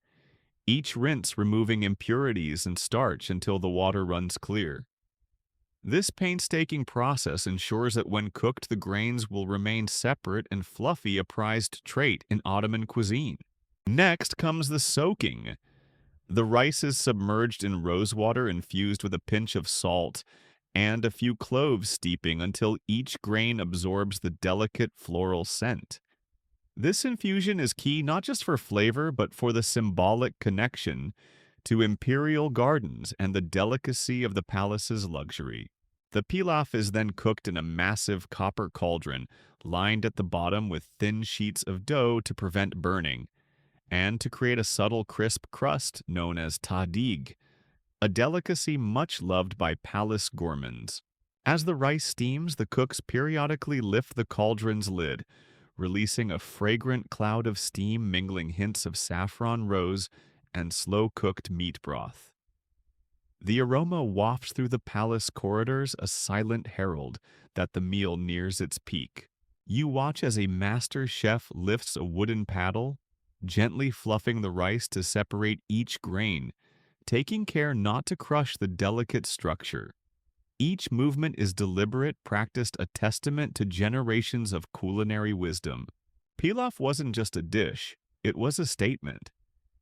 Speaker 1: each rinse removing impurities and starch until the water runs clear. This painstaking process ensures that when cooked, the grains will remain separate and fluffy, a prized trait in Ottoman cuisine. Next comes the soaking. The rice is submerged in rosewater infused with a pinch of salt and a few cloves steeping until each grain absorbs the delicate floral scent. This infusion is key not just for flavor, but for the symbolic connection to imperial gardens and the delicacy of the palace's luxury. The pilaf is then cooked in a massive copper cauldron, lined at the bottom with thin sheets of dough to prevent burning, and to create a subtle crisp crust known as tahdig, a delicacy much loved by palace gourmands. As the rice steams, the cooks periodically lift the cauldron's lid, releasing a fragrant cloud of steam mingling hints of saffron, rose, and slow-cooked meat broth. The aroma wafts through the palace corridors, a silent herald that the meal nears its peak. You watch as a master chef lifts a wooden paddle, gently fluffing the rice to separate each grain, taking care not to crush the delicate structure. Each movement is deliberate, practiced, a testament to generations of culinary wisdom. Pilaf wasn't just a dish, it was a statement.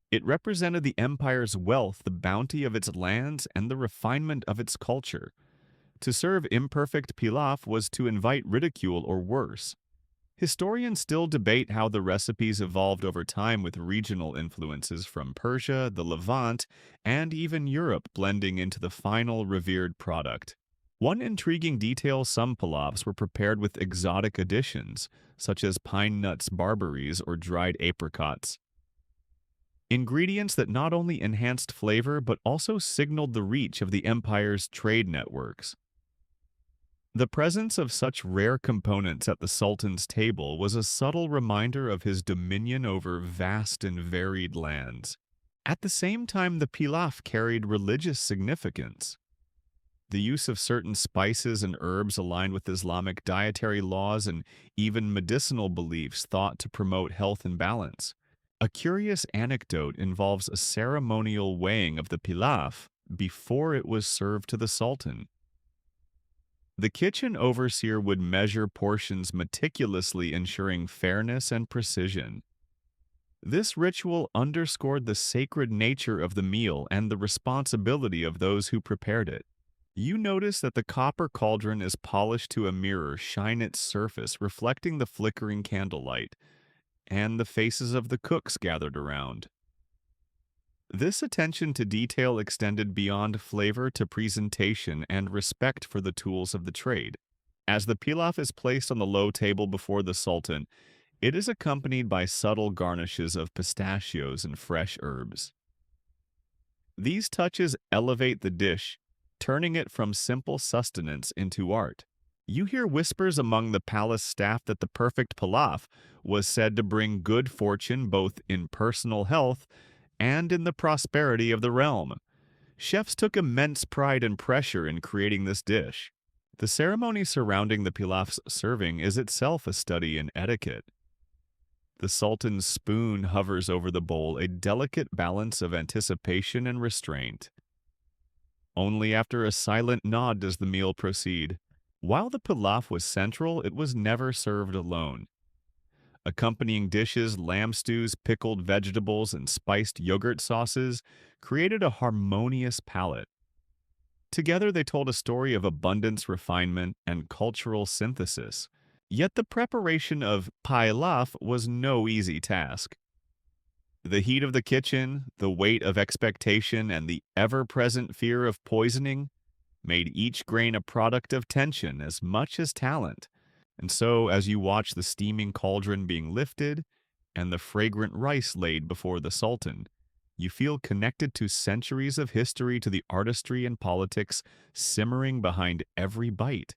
Speaker 1: It represented the empire's wealth, the bounty of its lands, and the refinement of its culture. To serve imperfect pilaf was to invite ridicule or worse. Historians still debate how the recipes evolved over time, with regional influences from Persia, the Levant, and even Europe blending into the final revered product. One intriguing detail: some pilafs were prepared with exotic additions, such as pine nuts, barberries, or dried apricots. Ingredients that not only enhanced flavor but also signaled the reach of the empire's trade networks. The presence of such rare components at the Sultan's table was a subtle reminder of his dominion over vast and varied lands. At the same time, the pilaf carried religious significance. The use of certain spices and herbs aligned with Islamic dietary laws and even medicinal beliefs thought to promote health and balance. A curious anecdote involves a ceremonial weighing of the pilaf before it was served to the Sultan. The kitchen overseer would measure portions meticulously, ensuring fairness and precision. This ritual underscored the sacred nature of the meal and the responsibility of those who prepared it. You notice that the copper cauldron is polished to a mirror shine its surface, reflecting the flickering candlelight and the faces of the cooks gathered around. This attention to detail extended beyond flavor to presentation and respect for the tools of the trade. As the pilaf is placed on the low table before the Sultan, it is accompanied by subtle garnishes of pistachios and fresh herbs. These touches elevate the dish, turning it from simple sustenance into art. You hear whispers among the palace staff that the perfect pilaf was said to bring good fortune both in personal health and in the prosperity of the realm. Chefs took immense pride and pressure in creating this dish. The ceremony surrounding the pilaf's serving is itself a study in etiquette. The Sultan's spoon hovers over the bowl, a delicate balance of anticipation and restraint. Only after a silent nod does the meal proceed. While the pilaf was central, it was never served alone. Accompanying dishes, lamb stews, pickled vegetables, and spiced yogurt sauces created a harmonious palate. Together, they told a story of abundance, refinement, and cultural synthesis. Yet the preparation of pilaf was no easy task. The heat of the kitchen, the weight of expectation, and the ever-present fear of poisoning made each grain a product of tension as much as talent. And so, as you watch the steaming cauldron being lifted and the fragrant rice laid before the Sultan, you feel connected to centuries of history, to the artistry and politics simmering behind every bite.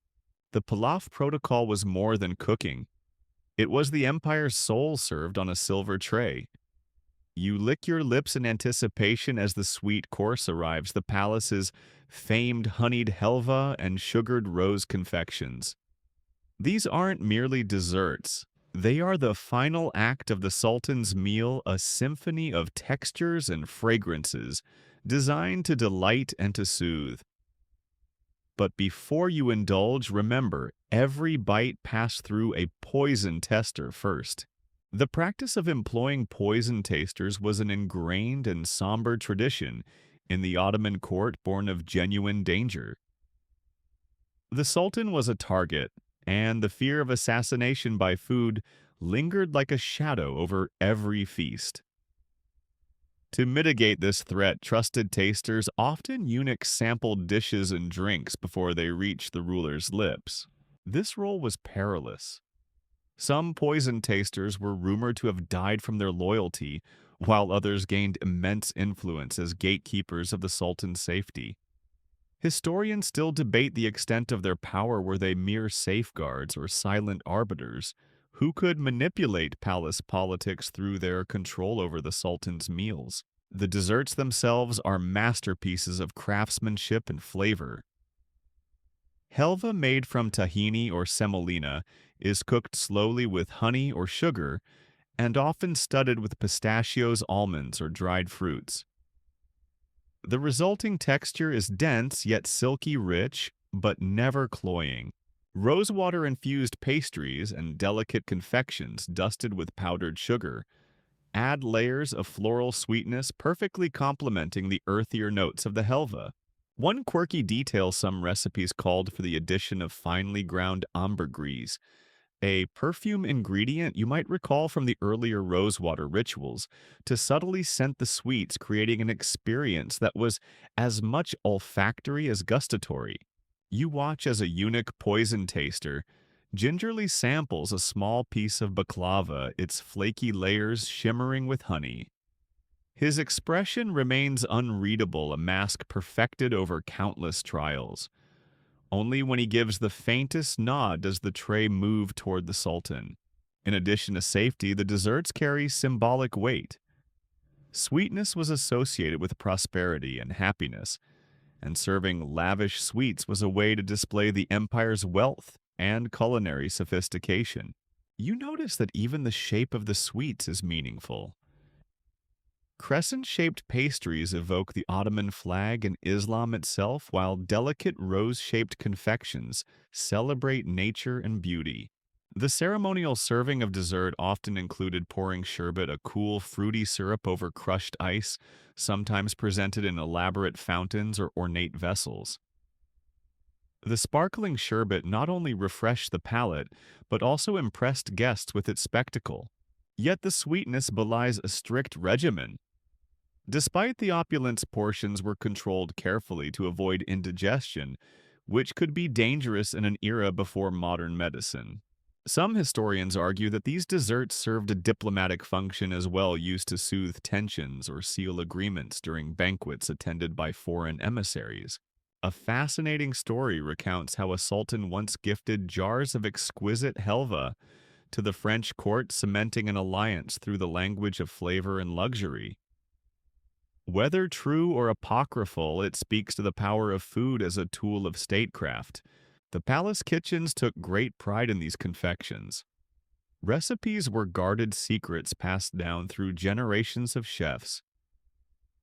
Speaker 1: The pilaf protocol was more than cooking. It was the empire's soul served on a silver tray. You lick your lips in anticipation as the sweet course arrives, the palace's famed honeyed helva and sugared rose confections. These aren't merely desserts. They are the final act of the Sultan's meal, a symphony of textures and fragrances designed to delight and to soothe. But before you indulge, remember, every bite passed through a poison tester first. The practice of employing poison tasters was an ingrained and somber tradition in the Ottoman court born of genuine danger. The Sultan was a target, and the fear of assassination by food lingered like a shadow over every feast. To mitigate this threat, trusted tasters, often eunuchs, sampled dishes and drinks before they reached the ruler's lips. This role was perilous. Some poison tasters were rumored to have died from their loyalty, while others gained immense influence as gatekeepers of the Sultan's safety. Historians still debate the extent of their power. Were they mere safeguards or silent arbiters who could manipulate palace politics through their control over the Sultan's meals? The desserts themselves are masterpieces of craftsmanship and flavor. Helva, made from tahini or semolina, is cooked slowly with honey or sugar and often studded with pistachios, almonds, or dried fruits. The resulting texture is dense yet silky rich, but never cloying. Rosewater-infused pastries and delicate confections dusted with powdered sugar add layers of floral sweetness, perfectly complementing the earthier notes of the helva. One quirky detail: some recipes called for the addition of finely ground ambergris, a perfume ingredient you might recall from the earlier rosewater rituals, to subtly scent the sweets, creating an experience that was as much olfactory as gustatory. You watch as a eunuch poison taster gingerly samples a small piece of baklava, its flaky layers shimmering with honey. His expression remains unreadable, a mask perfected over countless trials. Only when he gives the faintest nod does the tray move toward the Sultan. In addition to safety, the desserts carry symbolic weight. Sweetness was associated with prosperity and happiness, and serving lavish sweets was a way to display the empire's wealth and culinary sophistication. You notice that even the shape of the sweets is meaningful. Crescent-shaped pastries evoke the Ottoman flag and Islam itself, while delicate rose-shaped confections celebrate nature and beauty. The ceremonial serving of dessert often included pouring sherbet, a cool, fruity syrup over crushed ice, sometimes presented in elaborate fountains or ornate vessels. The sparkling sherbet not only refreshed the palate, but also impressed guests with its spectacle. Yet the sweetness belies a strict regimen. Despite the opulence, portions were controlled carefully to avoid indigestion, which could be dangerous in an era before modern medicine. Some historians argue that these desserts served a diplomatic function as well, used to soothe tensions or seal agreements during banquets attended by foreign emissaries. A fascinating story recounts how a sultan once gifted jars of exquisite helva to the French court, cementing an alliance through the language of flavor and luxury. Whether true or apocryphal, it speaks to the power of food as a tool of statecraft. The palace kitchens took great pride in these confections. Recipes were guarded secrets passed down through generations of chefs.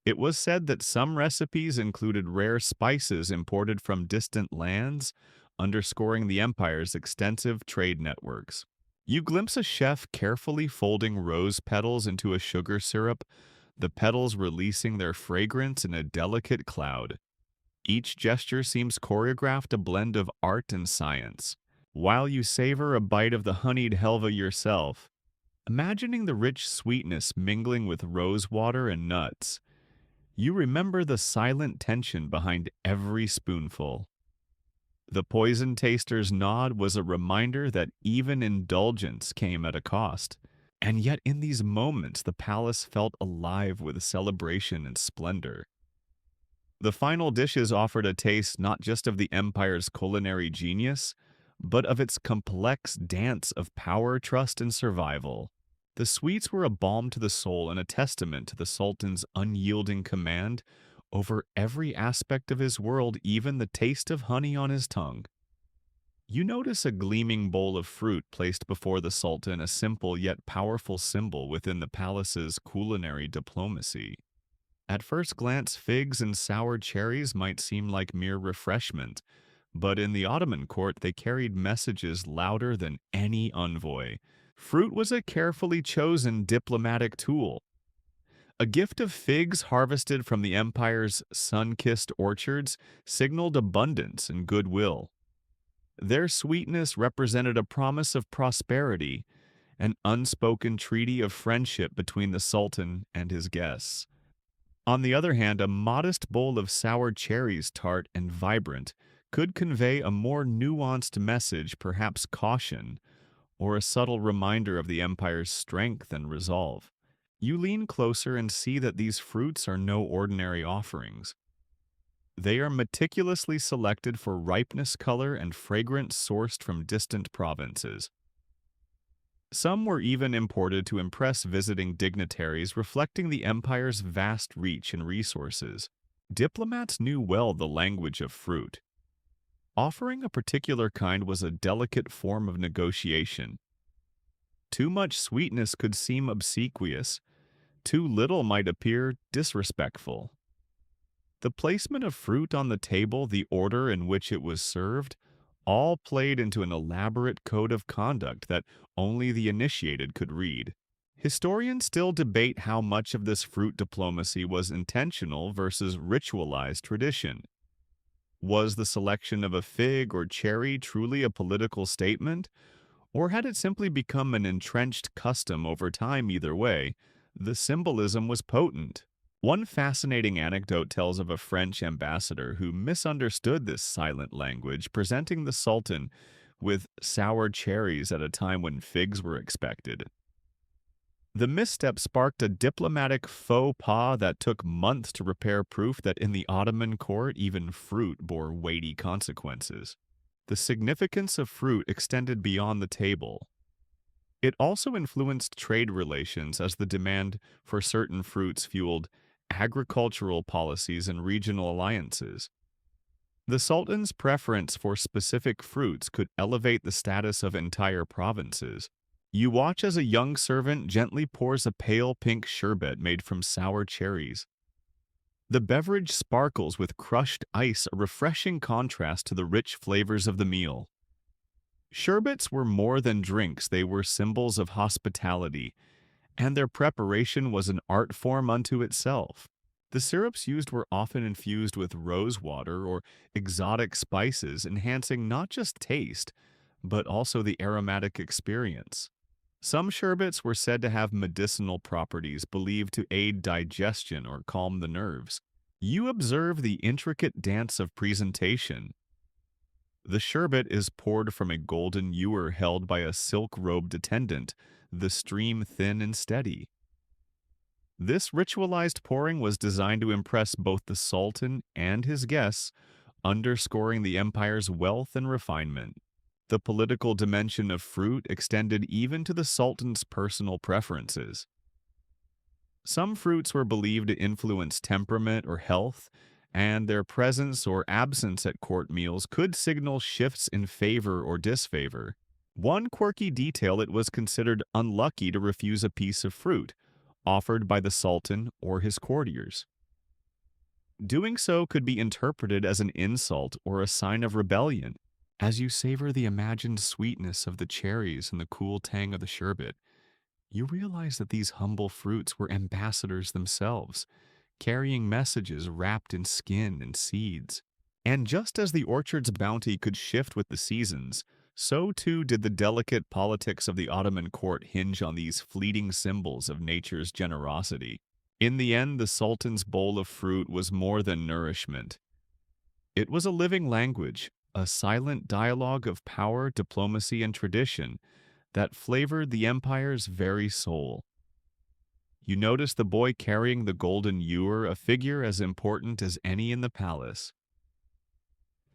Speaker 1: It was said that some recipes included rare spices imported from distant lands, underscoring the empire's extensive trade networks. You glimpse a chef carefully folding rose petals into a sugar syrup, the petals releasing their fragrance in a delicate cloud. Each gesture seems choreographed, a blend of art and science. While you savor a bite of the honeyed helva yourself, imagining the rich sweetness mingling with rose water and nuts, you remember the silent tension behind every spoonful. The poison taster's nod was a reminder that even indulgence came at a cost. And yet, in these moments, the palace felt alive with celebration and splendor. The final dishes offered a taste not just of the empire's culinary genius, but of its complex dance of power, trust, and survival. The sweets were a balm to the soul and a testament to the Sultan's unyielding command over every aspect of his world, even the taste of honey on his tongue. You notice a gleaming bowl of fruit placed before the Sultan, a simple yet powerful symbol within the palace's culinary diplomacy. At first glance, figs and sour cherries might seem like mere refreshment, but in the Ottoman court they carried messages louder than any envoy. Fruit was a carefully chosen diplomatic tool. A gift of figs harvested from the empire's sun-kissed orchards signaled abundance and goodwill. Their sweetness represented a promise of prosperity, an unspoken treaty of friendship between the Sultan and his guests. On the other hand, a modest bowl of sour cherries, tart and vibrant, could convey a more nuanced message, perhaps caution, or a subtle reminder of the empire's strength and resolve. You lean closer and see that these fruits are no ordinary offerings. They are meticulously selected for ripeness, color, and fragrance sourced from distant provinces. Some were even imported to impress visiting dignitaries, reflecting the empire's vast reach and resources. Diplomats knew well the language of fruit. Offering a particular kind was a delicate form of negotiation. Too much sweetness could seem obsequious, too little might appear disrespectful. The placement of fruit on the table, the order in which it was served, all played into an elaborate code of conduct that only the initiated could read. Historians still debate how much of this fruit diplomacy was intentional versus ritualized tradition. Was the selection of a fig or cherry truly a political statement, or had it simply become an entrenched custom over time? Either way, the symbolism was potent. One fascinating anecdote tells of a French ambassador who misunderstood this silent language, presenting the Sultan with sour cherries at a time when figs were expected. The misstep sparked a diplomatic faux pas that took months to repair, proof that in the Ottoman court, even fruit bore weighty consequences. The significance of fruit extended beyond the table. It also influenced trade relations, as the demand for certain fruits fueled agricultural policies and regional alliances. The Sultan's preference for specific fruits could elevate the status of entire provinces. You watch as a young servant gently pours a pale pink sherbet made from sour cherries. The beverage sparkles with crushed ice, a refreshing contrast to the rich flavors of the meal. Sherbets were more than drinks, they were symbols of hospitality, and their preparation was an art form unto itself. The syrups used were often infused with rose water or exotic spices, enhancing not just taste, but also the aromatic experience. Some sherbets were said to have medicinal properties believed to aid digestion or calm the nerves. You observe the intricate dance of presentation. The sherbet is poured from a golden ewer held by a silk-robed attendant, the stream thin and steady. This ritualized pouring was designed to impress both the Sultan and his guests, underscoring the empire's wealth and refinement. The political dimension of fruit extended even to the Sultan's personal preferences. Some fruits were believed to influence temperament or health, and their presence or absence at court meals could signal shifts in favor or disfavor. One quirky detail: it was considered unlucky to refuse a piece of fruit offered by the Sultan or his courtiers. Doing so could be interpreted as an insult or a sign of rebellion. As you savor the imagined sweetness of the cherries and the cool tang of the sherbet, you realize that these humble fruits were ambassadors themselves, carrying messages wrapped in skin and seeds. And just as the orchard's bounty could shift with the seasons, so too did the delicate politics of the Ottoman court hinge on these fleeting symbols of nature's generosity. In the end, the Sultan's bowl of fruit was more than nourishment. It was a living language, a silent dialogue of power, diplomacy, and tradition that flavored the empire's very soul. You notice the boy carrying the golden ewer, a figure as important as any in the palace.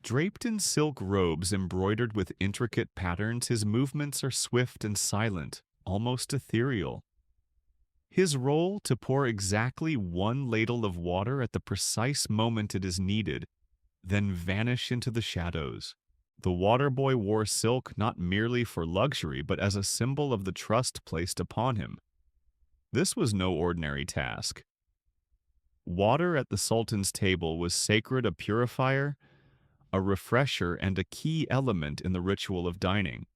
Speaker 1: Draped in silk robes embroidered with intricate patterns, his movements are swift and silent, almost ethereal. His role: to pour exactly one ladle of water at the precise moment it is needed, then vanish into the shadows. The water boy wore silk not merely for luxury, but as a symbol of the trust placed upon him. This was no ordinary task. Water at the Sultan's table was sacred, a purifier, a refresher, and a key element in the ritual of dining.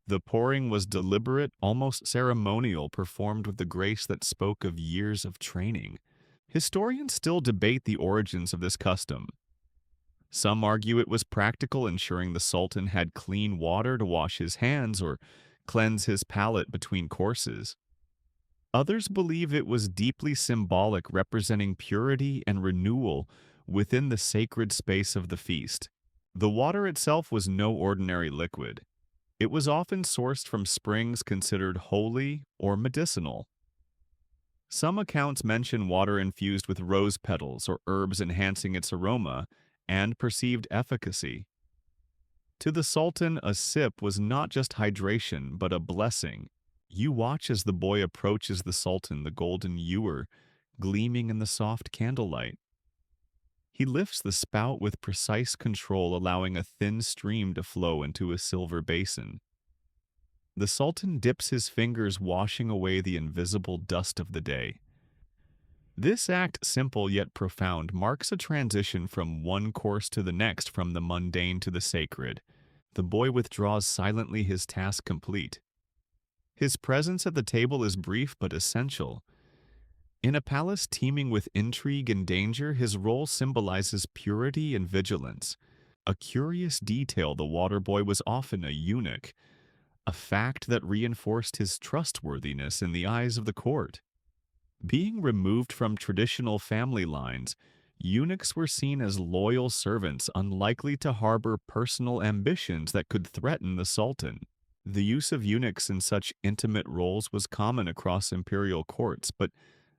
Speaker 1: The pouring was deliberate, almost ceremonial, performed with the grace that spoke of years of training. Historians still debate the origins of this custom. Some argue it was practical, ensuring the Sultan had clean water to wash his hands or cleanse his palate between courses. Others believe it was deeply symbolic, representing purity and renewal within the sacred space of the feast. The water itself was no ordinary liquid. It was often sourced from springs considered holy or medicinal. Some accounts mention water infused with rose petals or herbs, enhancing its aroma and perceived efficacy. To the Sultan, a sip was not just hydration, but a blessing. You watch as the boy approaches the Sultan, the golden ewer gleaming in the soft candlelight. He lifts the spout with precise control, allowing a thin stream to flow into a silver basin. The Sultan dips his fingers, washing away the invisible dust of the day. This act, simple yet profound, marks a transition from one course to the next, from the mundane to the sacred. The boy withdraws silently, his task complete. His presence at the table is brief but essential. In a palace teeming with intrigue and danger, his role symbolizes purity and vigilance. A curious detail: the water boy was often a eunuch, a fact that reinforced his trustworthiness in the eyes of the court. Being removed from traditional family lines, eunuchs were seen as loyal servants, unlikely to harbor personal ambitions that could threaten the Sultan. The use of eunuchs in such intimate roles was common across imperial courts, but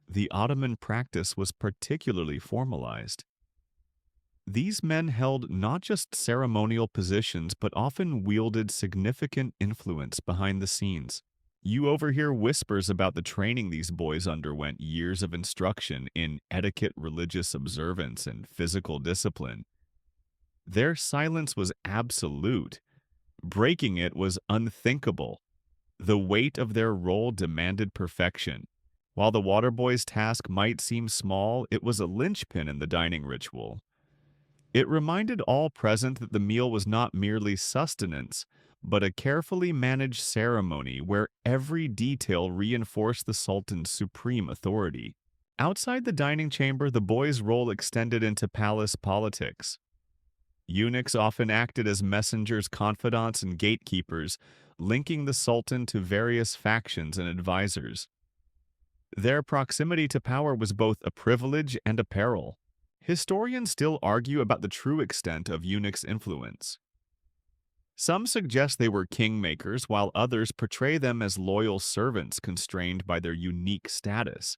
Speaker 1: the Ottoman practice was particularly formalized. These men held not just ceremonial positions, but often wielded significant influence behind the scenes. You overhear whispers about the training these boys underwent: years of instruction in etiquette, religious observance, and physical discipline. Their silence was absolute. Breaking it was unthinkable. The weight of their role demanded perfection. While the water boy's task might seem small, it was a linchpin in the dining ritual. It reminded all present that the meal was not merely sustenance, but a carefully managed ceremony where every detail reinforced the Sultan's supreme authority. Outside the dining chamber, the boy's role extended into palace politics. Eunuchs often acted as messengers, confidants, and gatekeepers, linking the Sultan to various factions and advisors. Their proximity to power was both a privilege and a peril. Historians still argue about the true extent of eunuchs' influence. Some suggest they were kingmakers, while others portray them as loyal servants constrained by their unique status.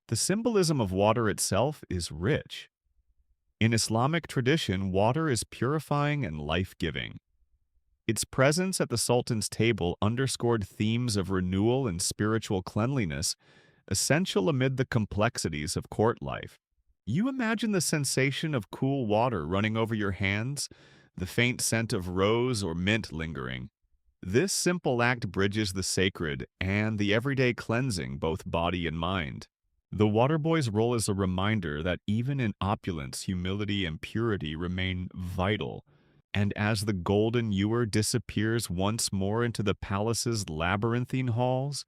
Speaker 1: The symbolism of water itself is rich. In Islamic tradition, water is purifying and life-giving. Its presence at the Sultan's table underscored themes of renewal and spiritual cleanliness, essential amid the complexities of court life. You imagine the sensation of cool water running over your hands, the faint scent of rose or mint lingering. This simple act bridges the sacred and the everyday cleansing both body and mind. The water boy's role is a reminder that even in opulence, humility and purity remain vital. And as the golden ewer disappears once more into the palace's labyrinthine halls,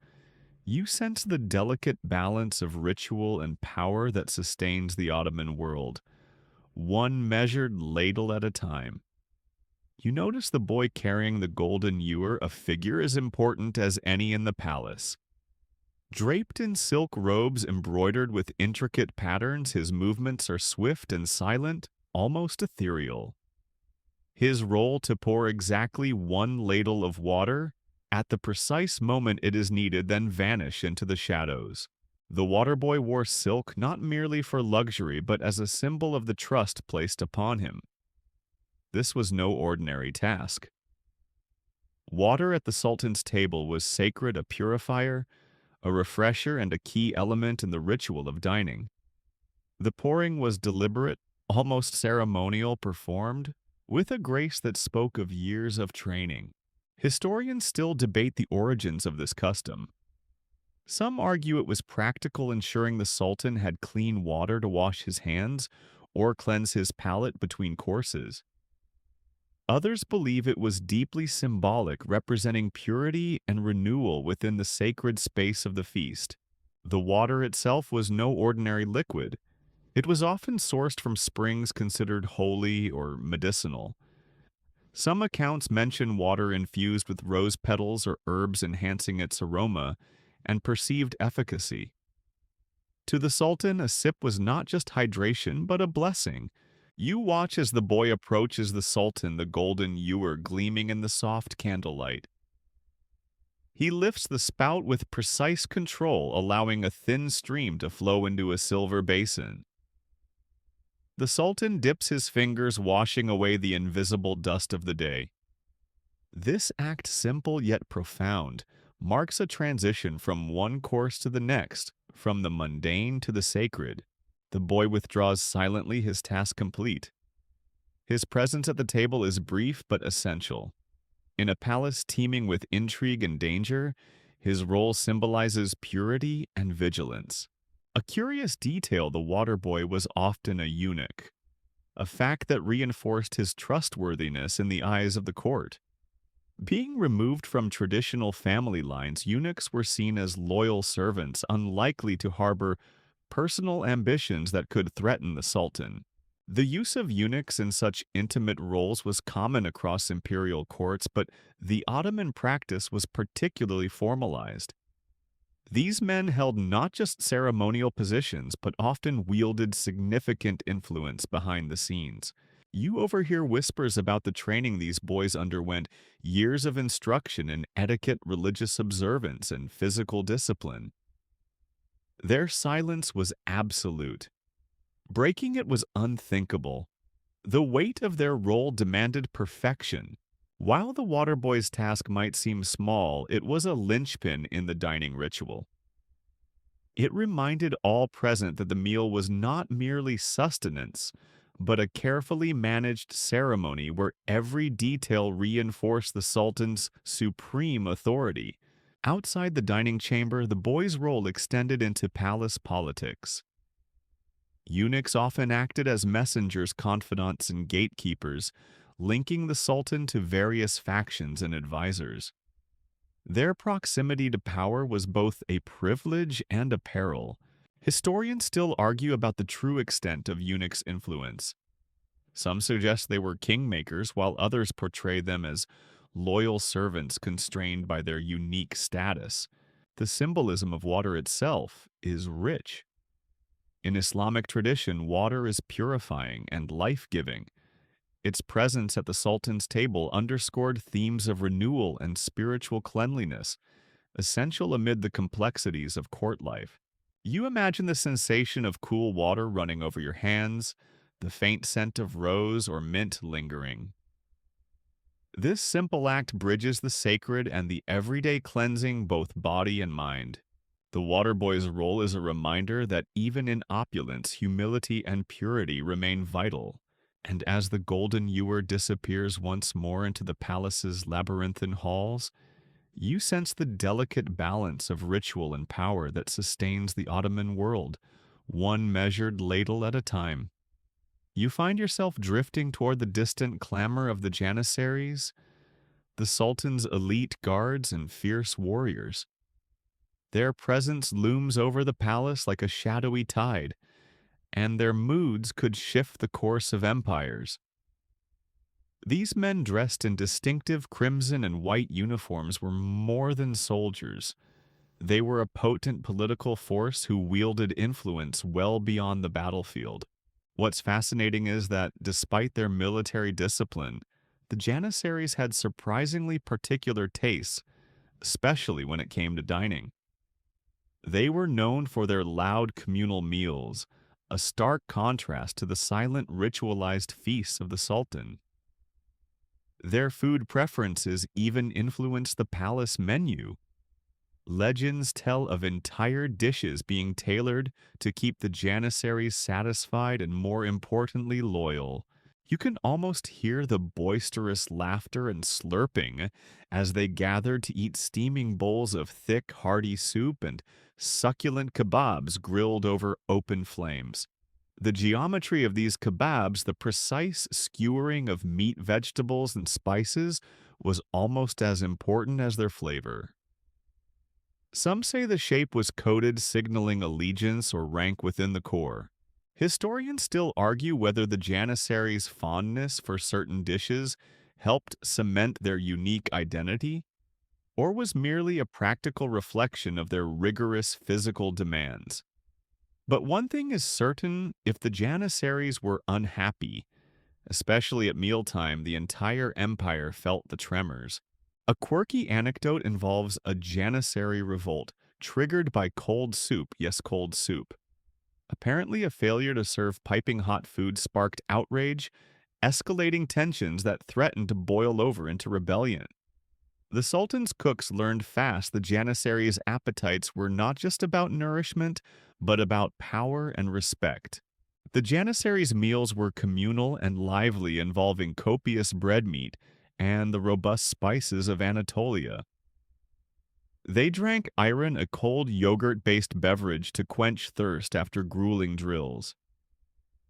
Speaker 1: you sense the delicate balance of ritual and power that sustains the Ottoman world, one measured ladle at a time. You notice the boy carrying the golden ewer, a figure as important as any in the palace. Draped in silk robes embroidered with intricate patterns, his movements are swift and silent, almost ethereal. His role to pour exactly one ladle of water at the precise moment it is needed, then vanish into the shadows. The water boy wore silk not merely for luxury, but as a symbol of the trust placed upon him. This was no ordinary task. Water at the Sultan's table was sacred, a purifier, a refresher, and a key element in the ritual of dining. The pouring was deliberate, almost ceremonial, performed with a grace that spoke of years of training. Historians still debate the origins of this custom. Some argue it was practical, ensuring the Sultan had clean water to wash his hands or cleanse his palate between courses. Others believe it was deeply symbolic, representing purity and renewal within the sacred space of the feast. The water itself was no ordinary liquid. It was often sourced from springs considered holy or medicinal. Some accounts mention water infused with rose petals or herbs enhancing its aroma and perceived efficacy. To the Sultan, a sip was not just hydration, but a blessing. You watch as the boy approaches the Sultan, the golden ewer gleaming in the soft candlelight. He lifts the spout with precise control, allowing a thin stream to flow into a silver basin. The Sultan dips his fingers, washing away the invisible dust of the day. This act, simple yet profound, marks a transition from one course to the next, from the mundane to the sacred. The boy withdraws silently, his task complete. His presence at the table is brief but essential. In a palace teeming with intrigue and danger, his role symbolizes purity and vigilance. A curious detail, the water boy was often a eunuch, a fact that reinforced his trustworthiness in the eyes of the court. Being removed from traditional family lines, eunuchs were seen as loyal servants, unlikely to harbor personal ambitions that could threaten the Sultan. The use of eunuchs in such intimate roles was common across imperial courts, but the Ottoman practice was particularly formalized. These men held not just ceremonial positions, but often wielded significant influence behind the scenes. You overhear whispers about the training these boys underwent, years of instruction in etiquette, religious observance, and physical discipline. Their silence was absolute. Breaking it was unthinkable. The weight of their role demanded perfection. While the water boy's task might seem small, it was a linchpin in the dining ritual. It reminded all present that the meal was not merely sustenance, but a carefully managed ceremony where every detail reinforced the Sultan's supreme authority. Outside the dining chamber, the boy's role extended into palace politics. Eunuchs often acted as messengers, confidants, and gatekeepers, linking the Sultan to various factions and advisors. Their proximity to power was both a privilege and a peril. Historians still argue about the true extent of eunuchs' influence. Some suggest they were kingmakers, while others portray them as loyal servants constrained by their unique status. The symbolism of water itself is rich. In Islamic tradition, water is purifying and life-giving. Its presence at the Sultan's table underscored themes of renewal and spiritual cleanliness, essential amid the complexities of court life. You imagine the sensation of cool water running over your hands, the faint scent of rose or mint lingering. This simple act bridges the sacred and the everyday, cleansing both body and mind. The water boy's role is a reminder that even in opulence, humility and purity remain vital. And as the golden ewer disappears once more into the palace's labyrinthine halls, you sense the delicate balance of ritual and power that sustains the Ottoman world, one measured ladle at a time. You find yourself drifting toward the distant clamor of the Janissaries, the Sultan's elite guards and fierce warriors. Their presence looms over the palace like a shadowy tide, and their moods could shift the course of empires. These men dressed in distinctive crimson and white uniforms were more than soldiers. They were a potent political force who wielded influence well beyond the battlefield. What's fascinating is that, despite their military discipline, the Janissaries had surprisingly particular tastes, especially when it came to dining. They were known for their loud communal meals, a stark contrast to the silent ritualized feasts of the Sultan. Their food preferences even influenced the palace menu. Legends tell of entire dishes being tailored to keep the Janissaries satisfied and, more importantly, loyal. You can almost hear the boisterous laughter and slurping as they gathered to eat steaming bowls of thick, hearty soup and succulent kebabs grilled over open flames. The geometry of these kebabs, the precise skewering of meat, vegetables, and spices, was almost as important as their flavor. Some say the shape was coded, signaling allegiance or rank within the core. Historians still argue whether the Janissaries' fondness for certain dishes helped cement their unique identity, or was merely a practical reflection of their rigorous physical demands. But one thing is certain: if the Janissaries were unhappy, especially at mealtime, the entire empire felt the tremors. A quirky anecdote involves a Janissary revolt triggered by cold soup, yes, cold soup. Apparently, a failure to serve piping hot food sparked outrage, escalating tensions that threatened to boil over into rebellion. The Sultan's cooks learned fast the Janissaries' appetites were not just about nourishment, but about power and respect. The Janissaries' meals were communal and lively, involving copious bread meat and the robust spices of Anatolia. They drank ayran, a cold yogurt-based beverage to quench thirst after grueling drills.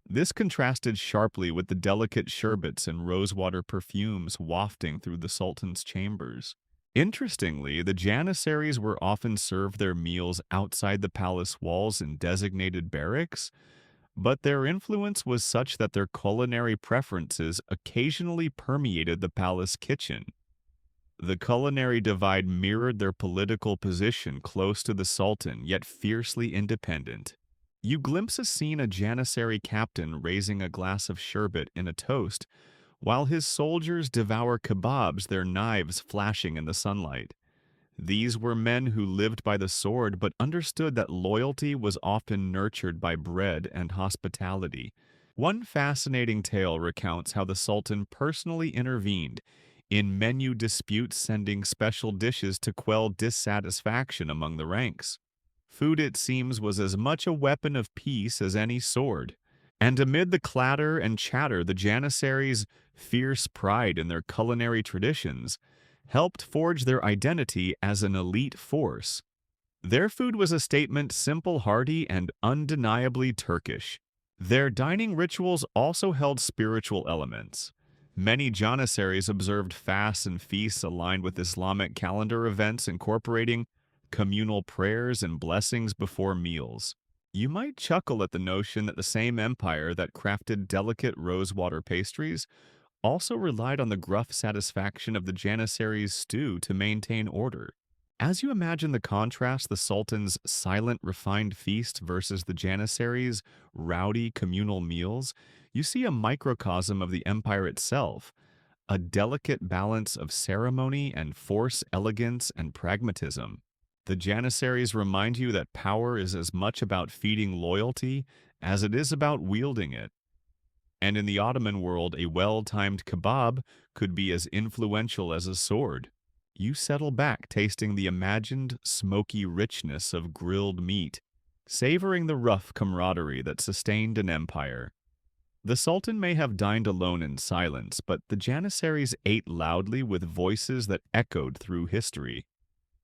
Speaker 1: This contrasted sharply with the delicate sherbets and rosewater perfumes wafting through the Sultan's chambers. Interestingly, the Janissaries were often served their meals outside the palace walls in designated barracks, but their influence was such that their culinary preferences occasionally permeated the palace kitchen. The culinary divide mirrored their political position, close to the Sultan, yet fiercely independent. You glimpse a scene: a Janissary captain raising a glass of sherbet in a toast, while his soldiers devour kebabs, their knives flashing in the sunlight. These were men who lived by the sword but understood that loyalty was often nurtured by bread and hospitality. One fascinating tale recounts how the Sultan personally intervened in menu disputes, sending special dishes to quell dissatisfaction among the ranks. Food, it seems, was as much a weapon of peace as any sword. And amid the clatter and chatter, the Janissaries' fierce pride in their culinary traditions helped forge their identity as an elite force. Their food was a statement: simple, hearty, and undeniably Turkish. Their dining rituals also held spiritual elements. Many Janissaries observed fasts and feasts aligned with Islamic calendar events, incorporating communal prayers and blessings before meals. You might chuckle at the notion that the same empire that crafted delicate rosewater pastries also relied on the gruff satisfaction of the Janissaries' stew to maintain order. As you imagine the contrast, the Sultan's silent, refined feast versus the Janissaries' rowdy, communal meals, you see a microcosm of the empire itself, a delicate balance of ceremony and force, elegance and pragmatism. The Janissaries remind you that power is as much about feeding loyalty as it is about wielding it. And in the Ottoman world, a well-timed kebab could be as influential as a sword. You settle back tasting the imagined, smoky richness of grilled meat, savoring the rough camaraderie that sustained an empire. The Sultan may have dined alone in silence, but the Janissaries ate loudly with voices that echoed through history.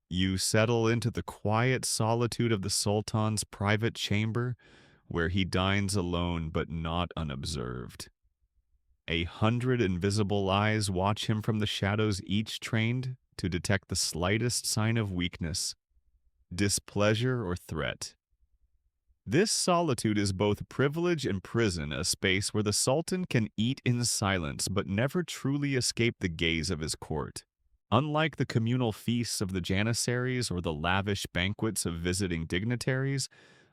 Speaker 1: You settle into the quiet solitude of the Sultan's private chamber, where he dines alone but not unobserved. 100 invisible eyes watch him from the shadows, each trained to detect the slightest sign of weakness, displeasure, or threat. This solitude is both privilege and prison, a space where the Sultan can eat in silence but never truly escape the gaze of his court. Unlike the communal feasts of the Janissaries or the lavish banquets of visiting dignitaries,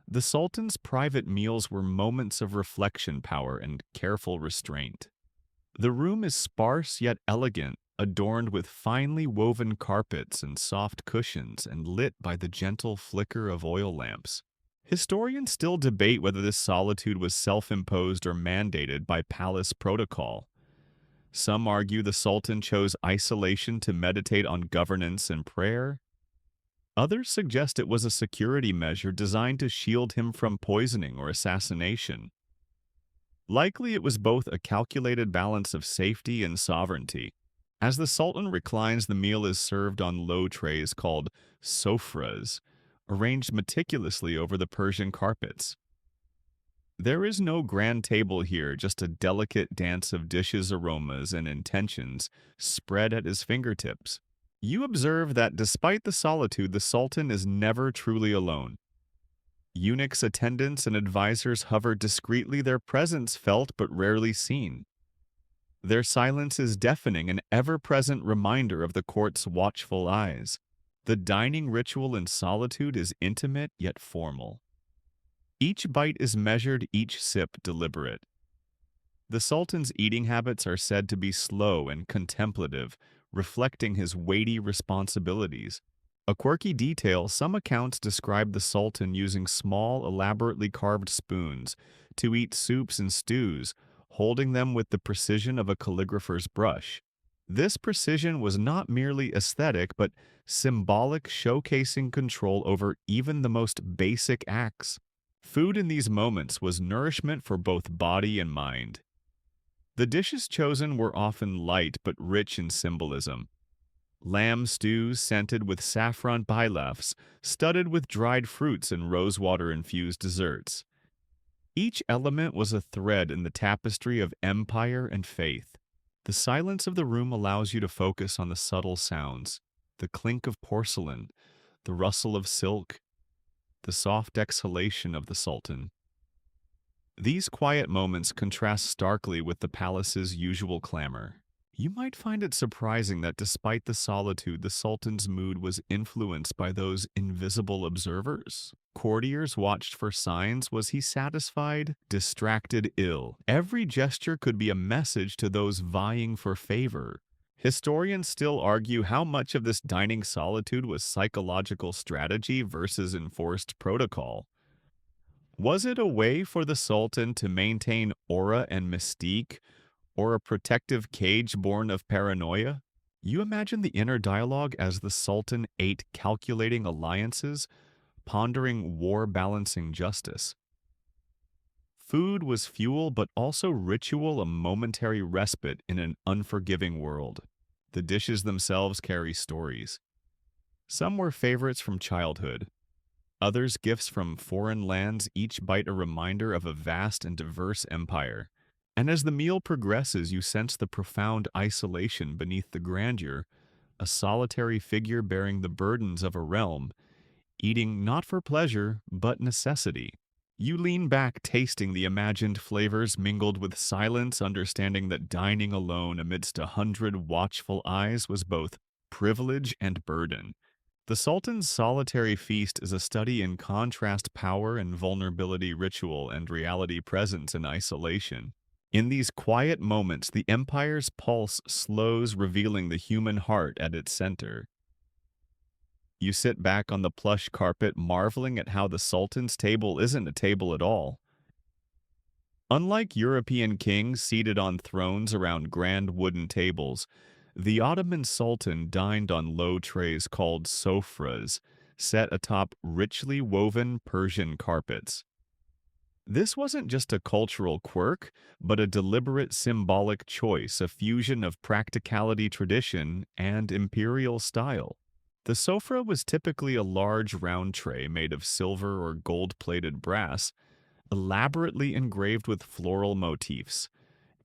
Speaker 1: the Sultan's private meals were moments of reflection, power, and careful restraint. The room is sparse yet elegant, adorned with finely woven carpets and soft cushions and lit by the gentle flicker of oil lamps. Historians still debate whether this solitude was self-imposed or mandated by palace protocol. Some argue the Sultan chose isolation to meditate on governance and prayer. Others suggest it was a security measure designed to shield him from poisoning or assassination. Likely it was both a calculated balance of safety and sovereignty. As the Sultan reclines, the meal is served on low trays called sofras, arranged meticulously over the Persian carpets. There is no grand table here, just a delicate dance of dishes, aromas, and intentions spread at his fingertips. You observe that despite the solitude, the Sultan is never truly alone. Eunuchs, attendants, and advisors hover discreetly, their presence felt but rarely seen. Their silence is deafening, an ever-present reminder of the court's watchful eyes. The dining ritual in solitude is intimate yet formal. Each bite is measured, each sip deliberate. The Sultan's eating habits are said to be slow and contemplative, reflecting his weighty responsibilities. A quirky detail, some accounts describe the Sultan using small, elaborately carved spoons to eat soups and stews, holding them with the precision of a calligrapher's brush. This precision was not merely aesthetic, but symbolic, showcasing control over even the most basic acts. Food in these moments was nourishment for both body and mind. The dishes chosen were often light but rich in symbolism. Lamb stews scented with saffron pilafs, studded with dried fruits and rosewater-infused desserts. Each element was a thread in the tapestry of empire and faith. The silence of the room allows you to focus on the subtle sounds, the clink of porcelain, the rustle of silk, the soft exhalation of the Sultan. These quiet moments contrast starkly with the palace's usual clamor. You might find it surprising that despite the solitude, the Sultan's mood was influenced by those invisible observers. Courtiers watched for signs. Was he satisfied, distracted, ill? Every gesture could be a message to those vying for favor. Historians still argue how much of this dining solitude was psychological strategy versus enforced protocol. Was it a way for the Sultan to maintain aura and mystique, or a protective cage born of paranoia? You imagine the inner dialogue as the Sultan ate, calculating alliances, pondering war-balancing justice. Food was fuel, but also ritual, a momentary respite in an unforgiving world. The dishes themselves carry stories. Some were favorites from childhood, others gifts from foreign lands, each bite a reminder of a vast and diverse empire. And as the meal progresses, you sense the profound isolation beneath the grandeur, a solitary figure bearing the burdens of a realm, eating not for pleasure, but necessity. You lean back, tasting the imagined flavors mingled with silence, understanding that dining alone amidst 100 watchful eyes was both privilege and burden. The Sultan's solitary feast is a study in contrast power and vulnerability, ritual and reality presence in isolation. In these quiet moments, the empire's pulse slows, revealing the human heart at its center. You sit back on the plush carpet, marveling at how the Sultan's table isn't a table at all. Unlike European kings seated on thrones around grand wooden tables, the Ottoman Sultan dined on low trays called sofras, set atop richly woven Persian carpets. This wasn't just a cultural quirk, but a deliberate symbolic choice, a fusion of practicality, tradition, and imperial style. The sofra was typically a large round tray made of silver or gold-plated brass, elaborately engraved with floral motifs,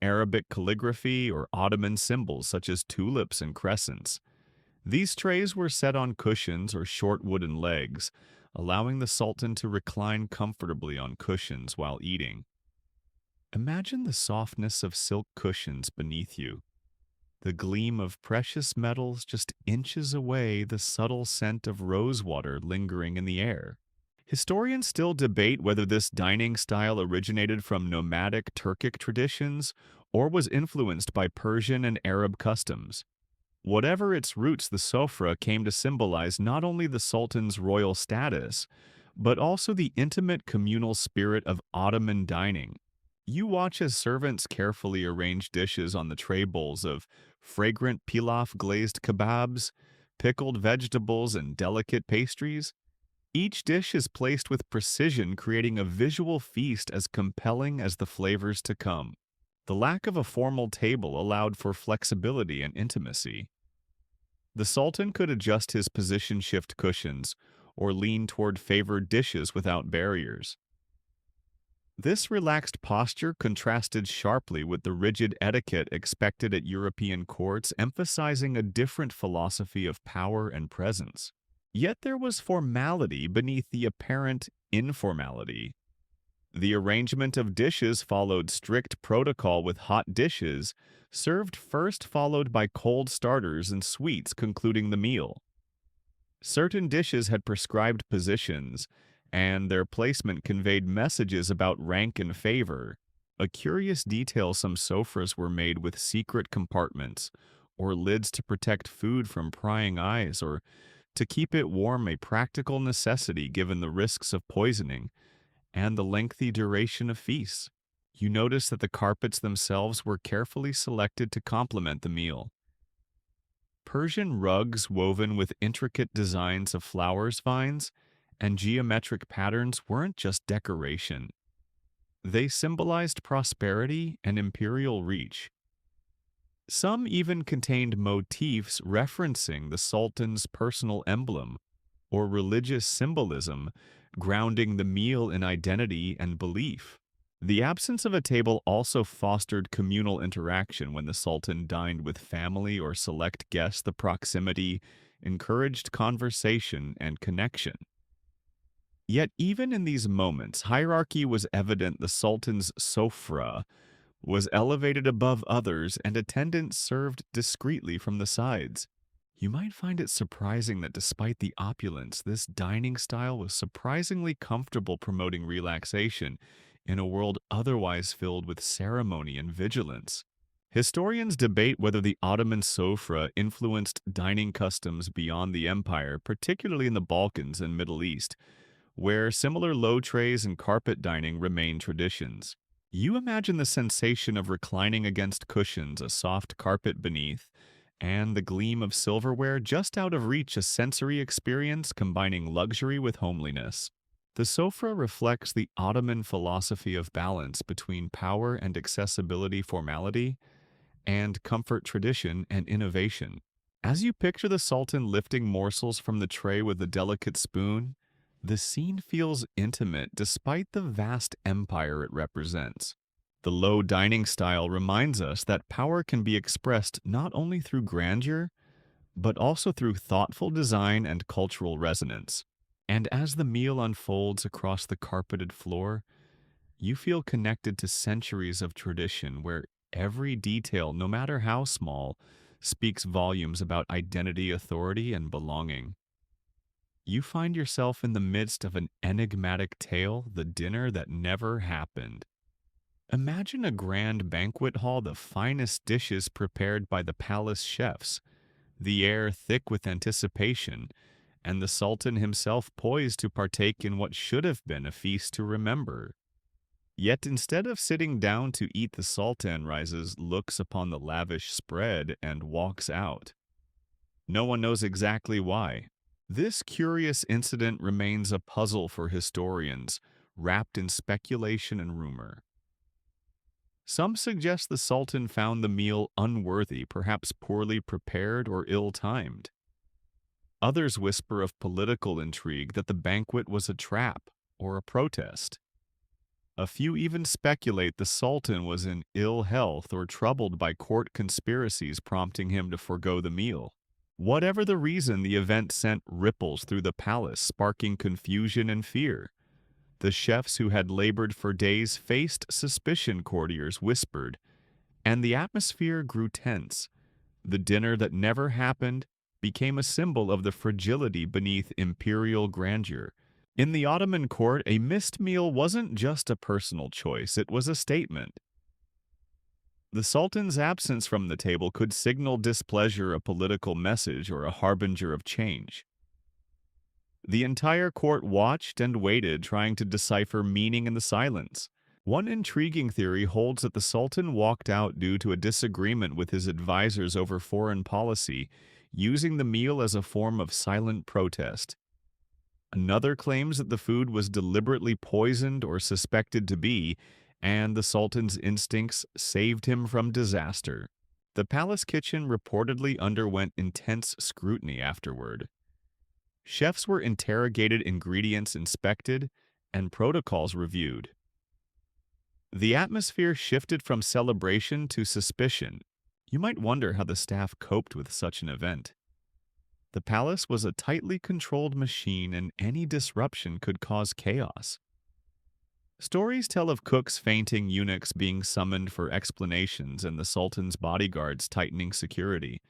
Speaker 1: Arabic calligraphy, or Ottoman symbols such as tulips and crescents. These trays were set on cushions or short wooden legs, allowing the Sultan to recline comfortably on cushions while eating. Imagine the softness of silk cushions beneath you, the gleam of precious metals just inches away, the subtle scent of rosewater lingering in the air. Historians still debate whether this dining style originated from nomadic Turkic traditions or was influenced by Persian and Arab customs. Whatever its roots, the sofra came to symbolize not only the Sultan's royal status, but also the intimate communal spirit of Ottoman dining. You watch as servants carefully arrange dishes on the tray bowls of fragrant pilaf glazed kebabs, pickled vegetables, and delicate pastries. Each dish is placed with precision, creating a visual feast as compelling as the flavors to come. The lack of a formal table allowed for flexibility and intimacy. The Sultan could adjust his position shift cushions or lean toward favored dishes without barriers. This relaxed posture contrasted sharply with the rigid etiquette expected at European courts, emphasizing a different philosophy of power and presence. Yet there was formality beneath the apparent informality. The arrangement of dishes followed strict protocol, with hot dishes served first, followed by cold starters and sweets concluding the meal. Certain dishes had prescribed positions, and their placement conveyed messages about rank and favor. A curious detail: some sofras were made with secret compartments or lids to protect food from prying eyes, or to keep it warm, a practical necessity given the risks of poisoning and the lengthy duration of feasts. You notice that the carpets themselves were carefully selected to complement the meal. Persian rugs woven with intricate designs of flowers, vines, and geometric patterns weren't just decoration. They symbolized prosperity and imperial reach. Some even contained motifs referencing the Sultan's personal emblem or religious symbolism, grounding the meal in identity and belief. The absence of a table also fostered communal interaction. When the Sultan dined with family or select guests, the proximity encouraged conversation and connection. Yet even in these moments, hierarchy was evident. The Sultan's sofra was elevated above others, and attendants served discreetly from the sides. You might find it surprising that despite the opulence, this dining style was surprisingly comfortable, promoting relaxation in a world otherwise filled with ceremony and vigilance. Historians debate whether the Ottoman sofra influenced dining customs beyond the empire, particularly in the Balkans and Middle East, where similar low trays and carpet dining remain traditions. You imagine the sensation of reclining against cushions, a soft carpet beneath, and the gleam of silverware just out of reach, a sensory experience combining luxury with homeliness. The sofra reflects the Ottoman philosophy of balance between power and accessibility, formality and comfort, tradition and innovation. As you picture the Sultan lifting morsels from the tray with a delicate spoon, the scene feels intimate despite the vast empire it represents. The low dining style reminds us that power can be expressed not only through grandeur, but also through thoughtful design and cultural resonance. And as the meal unfolds across the carpeted floor, you feel connected to centuries of tradition where every detail, no matter how small, speaks volumes about identity, authority, and belonging. You find yourself in the midst of an enigmatic tale, the dinner that never happened. Imagine a grand banquet hall, the finest dishes prepared by the palace chefs, the air thick with anticipation, and the Sultan himself poised to partake in what should have been a feast to remember. Yet instead of sitting down to eat, the Sultan rises, looks upon the lavish spread, and walks out. No one knows exactly why. This curious incident remains a puzzle for historians, wrapped in speculation and rumor. Some suggest the Sultan found the meal unworthy, perhaps poorly prepared or ill-timed. Others whisper of political intrigue that the banquet was a trap or a protest. A few even speculate the Sultan was in ill health or troubled by court conspiracies prompting him to forego the meal. Whatever the reason, the event sent ripples through the palace, sparking confusion and fear. The chefs who had labored for days faced suspicion, courtiers whispered, and the atmosphere grew tense. The dinner that never happened became a symbol of the fragility beneath imperial grandeur. In the Ottoman court, a missed meal wasn't just a personal choice, it was a statement. The Sultan's absence from the table could signal displeasure, a political message, or a harbinger of change. The entire court watched and waited, trying to decipher meaning in the silence. One intriguing theory holds that the Sultan walked out due to a disagreement with his advisors over foreign policy, using the meal as a form of silent protest. Another claims that the food was deliberately poisoned or suspected to be, and the Sultan's instincts saved him from disaster. The palace kitchen reportedly underwent intense scrutiny afterward. Chefs were interrogated, ingredients inspected, and protocols reviewed. The atmosphere shifted from celebration to suspicion. You might wonder how the staff coped with such an event. The palace was a tightly controlled machine, and any disruption could cause chaos. Stories tell of cooks fainting, eunuchs being summoned for explanations, and the Sultan's bodyguards tightening security.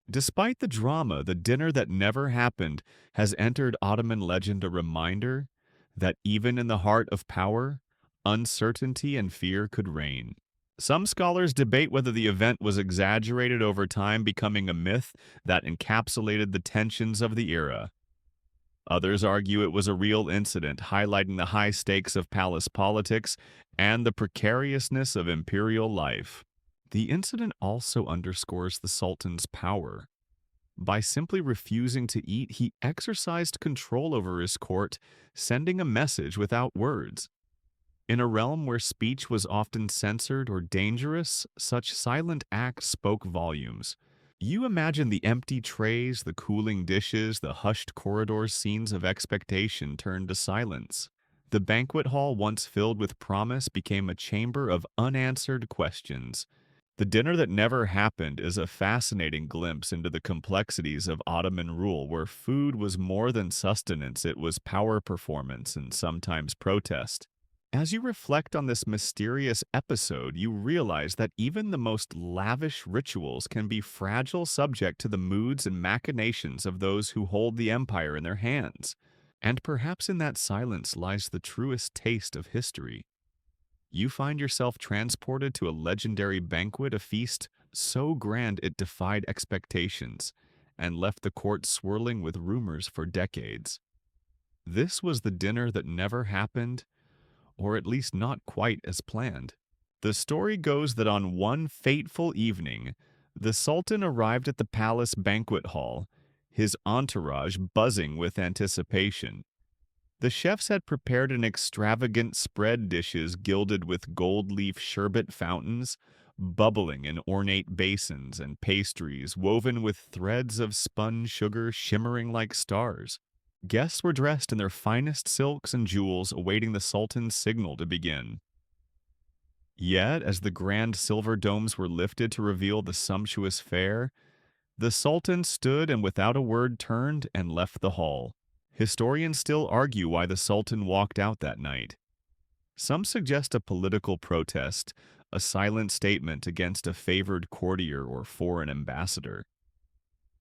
Speaker 1: Despite the drama, the dinner that never happened has entered Ottoman legend, a reminder that even in the heart of power, uncertainty and fear could reign. Some scholars debate whether the event was exaggerated over time, becoming a myth that encapsulated the tensions of the era. Others argue it was a real incident, highlighting the high stakes of palace politics and the precariousness of imperial life. The incident also underscores the Sultan's power. By simply refusing to eat, he exercised control over his court, sending a message without words. In a realm where speech was often censored or dangerous, such silent acts spoke volumes. You imagine the empty trays, the cooling dishes, the hushed corridors, scenes of expectation turned to silence. The banquet hall, once filled with promise, became a chamber of unanswered questions. The dinner that never happened is a fascinating glimpse into the complexities of Ottoman rule, where food was more than sustenance, it was power, performance, and sometimes protest. As you reflect on this mysterious episode, you realize that even the most lavish rituals can be fragile, subject to the moods and machinations of those who hold the empire in their hands. And perhaps in that silence lies the truest taste of history. You find yourself transported to a legendary banquet, a feast so grand it defied expectations, and left the court swirling with rumors for decades. This was the dinner that never happened, or at least not quite as planned. The story goes that on one fateful evening, the Sultan arrived at the palace banquet hall, his entourage buzzing with anticipation. The chefs had prepared an extravagant spread, dishes gilded with gold leaf sherbet fountains, bubbling in ornate basins, and pastries woven with threads of spun sugar shimmering like stars. Guests were dressed in their finest silks and jewels, awaiting the Sultan's signal to begin. Yet, as the grand silver domes were lifted to reveal the sumptuous fare, the Sultan stood and without a word turned and left the hall. Historians still argue why the Sultan walked out that night. Some suggest a political protest, a silent statement against a favored courtier or foreign ambassador.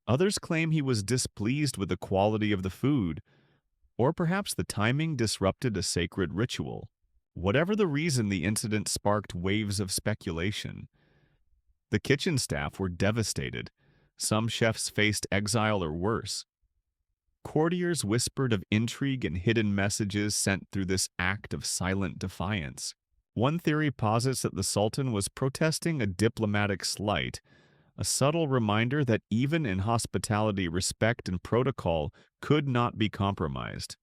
Speaker 1: Others claim he was displeased with the quality of the food, or perhaps the timing disrupted a sacred ritual. Whatever the reason, the incident sparked waves of speculation. The kitchen staff were devastated. Some chefs faced exile or worse. Courtiers whispered of intrigue and hidden messages sent through this act of silent defiance. One theory posits that the Sultan was protesting a diplomatic slight, a subtle reminder that even in hospitality, respect and protocol could not be compromised.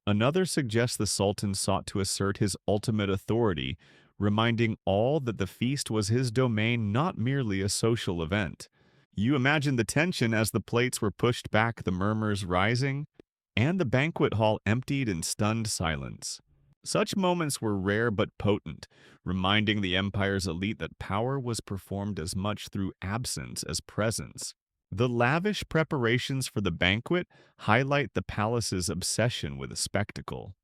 Speaker 1: Another suggests the Sultan sought to assert his ultimate authority, reminding all that the feast was his domain, not merely a social event. You imagine the tension as the plates were pushed back, the murmurs rising, and the banquet hall emptied in stunned silence. Such moments were rare but potent, reminding the empire's elite that power was performed as much through absence as presence. The lavish preparations for the banquet highlight the palace's obsession with a spectacle.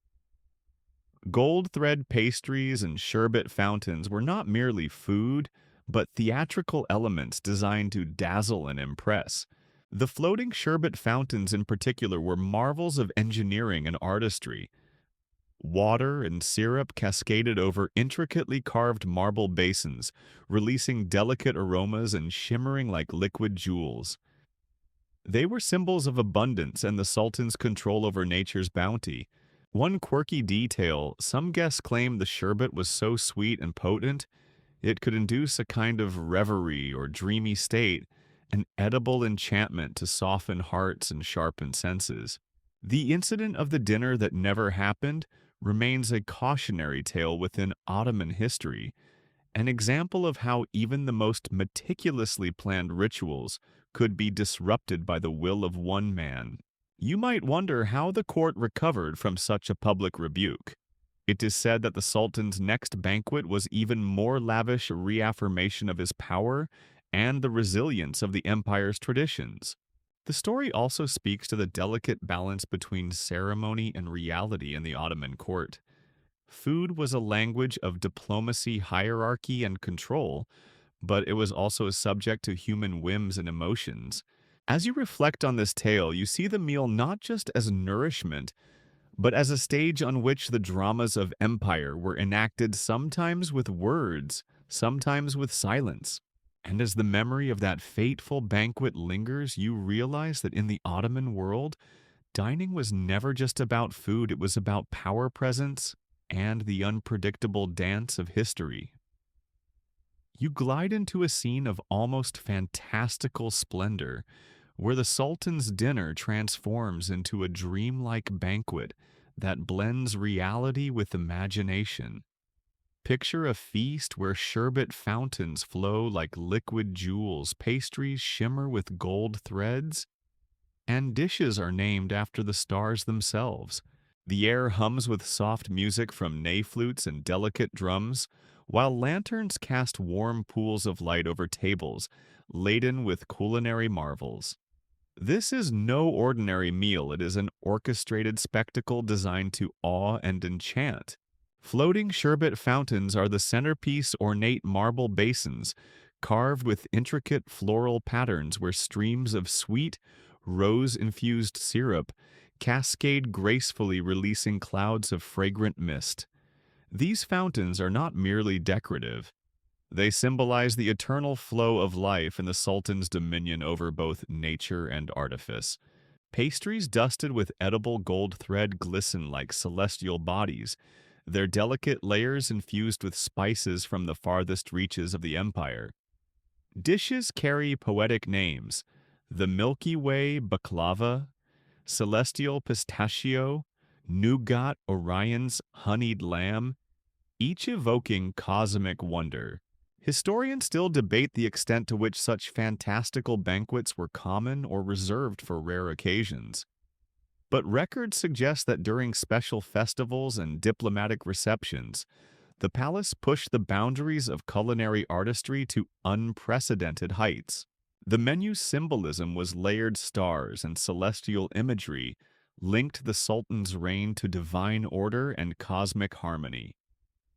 Speaker 1: Gold thread pastries and sherbet fountains were not merely food, but theatrical elements designed to dazzle and impress. The floating sherbet fountains in particular were marvels of engineering and artistry. Water and syrup cascaded over intricately carved marble basins, releasing delicate aromas and shimmering like liquid jewels. They were symbols of abundance and the Sultan's control over nature's bounty. One quirky detail, some guests claimed the sherbet was so sweet and potent, it could induce a kind of reverie or dreamy state, an edible enchantment to soften hearts and sharpen senses. The incident of the dinner that never happened remains a cautionary tale within Ottoman history, an example of how even the most meticulously planned rituals could be disrupted by the will of one man. You might wonder how the court recovered from such a public rebuke. It is said that the Sultan's next banquet was even more lavish reaffirmation of his power and the resilience of the empire's traditions. The story also speaks to the delicate balance between ceremony and reality in the Ottoman court. Food was a language of diplomacy, hierarchy, and control, but it was also subject to human whims and emotions. As you reflect on this tale, you see the meal not just as nourishment, but as a stage on which the dramas of empire were enacted, sometimes with words, sometimes with silence. And as the memory of that fateful banquet lingers, you realize that in the Ottoman world, dining was never just about food, it was about power presence and the unpredictable dance of history. You glide into a scene of almost fantastical splendor, where the Sultan's dinner transforms into a dreamlike banquet that blends reality with imagination. Picture a feast where sherbet fountains flow like liquid jewels, pastries shimmer with gold threads, and dishes are named after the stars themselves. The air hums with soft music from ney flutes and delicate drums, while lanterns cast warm pools of light over tables laden with culinary marvels. This is no ordinary meal, it is an orchestrated spectacle designed to awe and enchant. Floating sherbet fountains are the centerpiece, ornate marble basins, carved with intricate floral patterns where streams of sweet, rose-infused syrup cascade gracefully, releasing clouds of fragrant mist. These fountains are not merely decorative. They symbolize the eternal flow of life in the Sultan's dominion over both nature and artifice. Pastries dusted with edible gold thread glisten like celestial bodies, their delicate layers infused with spices from the farthest reaches of the empire. Dishes carry poetic names: the Milky Way baklava, celestial pistachio, nougat Orion's honeyed lamb, each evoking cosmic wonder. Historians still debate the extent to which such fantastical banquets were common or reserved for rare occasions. But records suggest that during special festivals and diplomatic receptions, the palace pushed the boundaries of culinary artistry to unprecedented heights. The menu's symbolism was layered stars and celestial imagery, linked the Sultan's reign to divine order and cosmic harmony.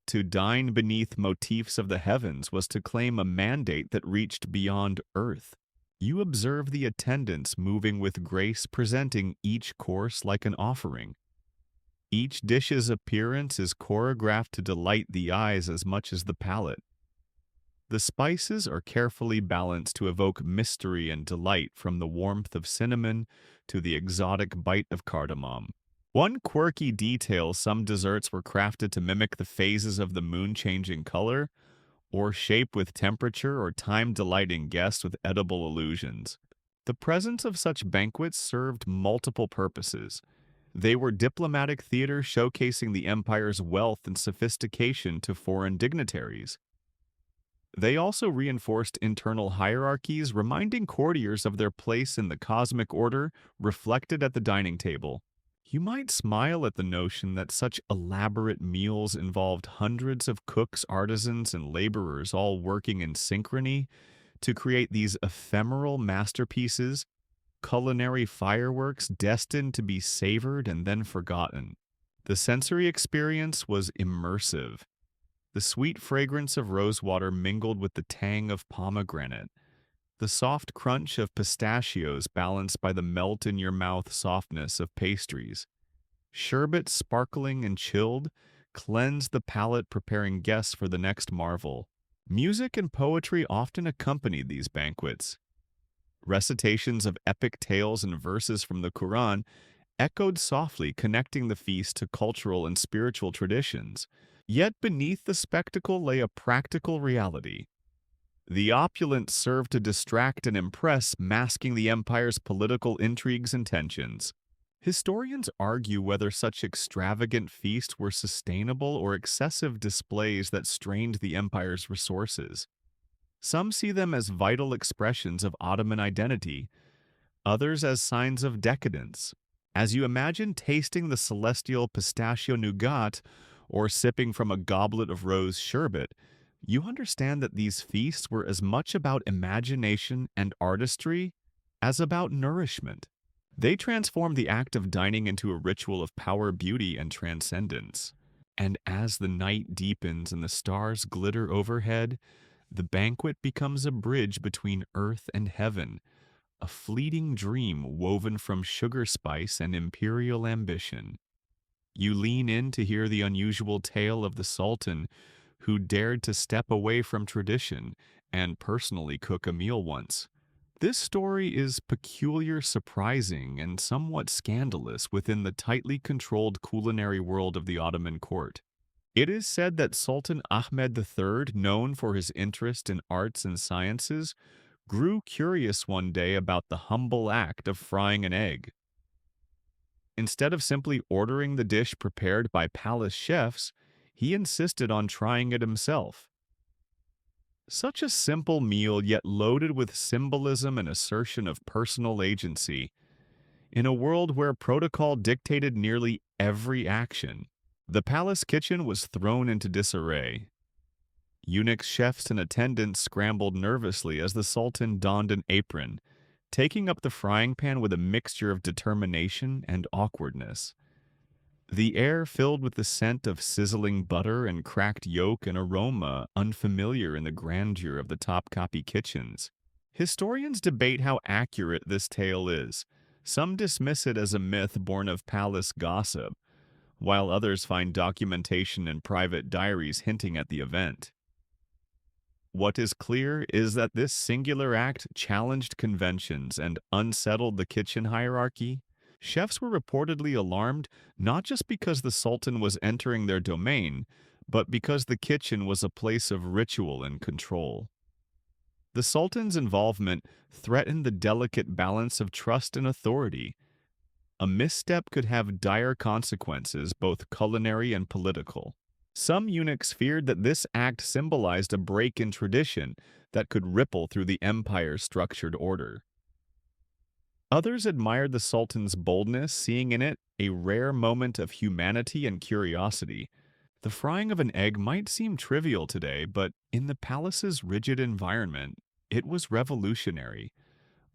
Speaker 1: To dine beneath motifs of the heavens was to claim a mandate that reached beyond earth. You observe the attendants moving with grace, presenting each course like an offering. Each dish's appearance is choreographed to delight the eyes as much as the palate. The spices are carefully balanced to evoke mystery and delight, from the warmth of cinnamon to the exotic bite of cardamom. One quirky detail: some desserts were crafted to mimic the phases of the moon, changing color or shape with temperature or time, delighting guests with edible illusions. The presence of such banquets served multiple purposes. They were diplomatic theater, showcasing the empire's wealth and sophistication to foreign dignitaries. They also reinforced internal hierarchies, reminding courtiers of their place in the cosmic order reflected at the dining table. You might smile at the notion that such elaborate meals involved hundreds of cooks, artisans, and laborers all working in synchrony to create these ephemeral masterpieces, culinary fireworks destined to be savored and then forgotten. The sensory experience was immersive. The sweet fragrance of rosewater mingled with the tang of pomegranate, the soft crunch of pistachios balanced by the melt-in-your-mouth softness of pastries. Sherbet, sparkling and chilled, cleansed the palate, preparing guests for the next marvel. Music and poetry often accompanied these banquets. Recitations of epic tales and verses from the Quran echoed softly, connecting the feast to cultural and spiritual traditions. Yet beneath the spectacle lay a practical reality. The opulence served to distract and impress, masking the empire's political intrigues and tensions. Historians argue whether such extravagant feasts were sustainable or excessive displays that strained the empire's resources. Some see them as vital expressions of Ottoman identity, others as signs of decadence. As you imagine tasting the celestial pistachio nougat or sipping from a goblet of rose sherbet, you understand that these feasts were as much about imagination and artistry as about nourishment. They transformed the act of dining into a ritual of power, beauty, and transcendence. And as the night deepens and the stars glitter overhead, the banquet becomes a bridge between earth and heaven, a fleeting dream woven from sugar spice and imperial ambition. You lean in to hear the unusual tale of the Sultan who dared to step away from tradition and personally cook a meal once. This story is peculiar, surprising, and somewhat scandalous within the tightly controlled culinary world of the Ottoman court. It is said that Sultan Ahmed III, known for his interest in arts and sciences, grew curious one day about the humble act of frying an egg. Instead of simply ordering the dish prepared by palace chefs, he insisted on trying it himself. Such a simple meal, yet loaded with symbolism and assertion of personal agency. In a world where protocol dictated nearly every action, the palace kitchen was thrown into disarray. Eunuchs, chefs, and attendants scrambled nervously as the Sultan donned an apron, taking up the frying pan with a mixture of determination and awkwardness. The air filled with the scent of sizzling butter and cracked yolk, an aroma unfamiliar in the grandeur of the Topkapi kitchens. Historians debate how accurate this tale is. Some dismiss it as a myth born of palace gossip, while others find documentation and private diaries hinting at the event. What is clear is that this singular act challenged conventions and unsettled the kitchen hierarchy. Chefs were reportedly alarmed not just because the Sultan was entering their domain, but because the kitchen was a place of ritual and control. The Sultan's involvement threatened the delicate balance of trust and authority. A misstep could have dire consequences, both culinary and political. Some eunuchs feared that this act symbolized a break in tradition that could ripple through the empire's structured order. Others admired the Sultan's boldness, seeing in it a rare moment of humanity and curiosity. The frying of an egg might seem trivial today, but in the palace's rigid environment, it was revolutionary.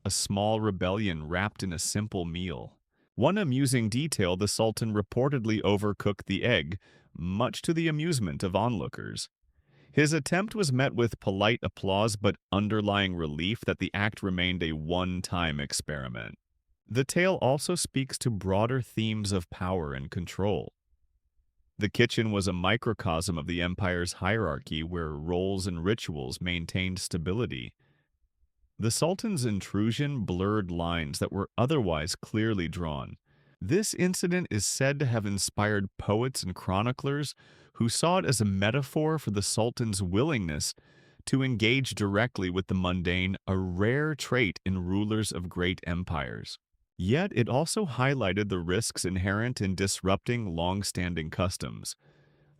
Speaker 1: A small rebellion wrapped in a simple meal. One amusing detail: the Sultan reportedly overcooked the egg, much to the amusement of onlookers. His attempt was met with polite applause but underlying relief that the act remained a one-time experiment. The tale also speaks to broader themes of power and control. The kitchen was a microcosm of the empire's hierarchy where roles and rituals maintained stability. The Sultan's intrusion blurred lines that were otherwise clearly drawn. This incident is said to have inspired poets and chroniclers who saw it as a metaphor for the Sultan's willingness to engage directly with the mundane, a rare trait in rulers of great empires. Yet it also highlighted the risks inherent in disrupting long-standing customs.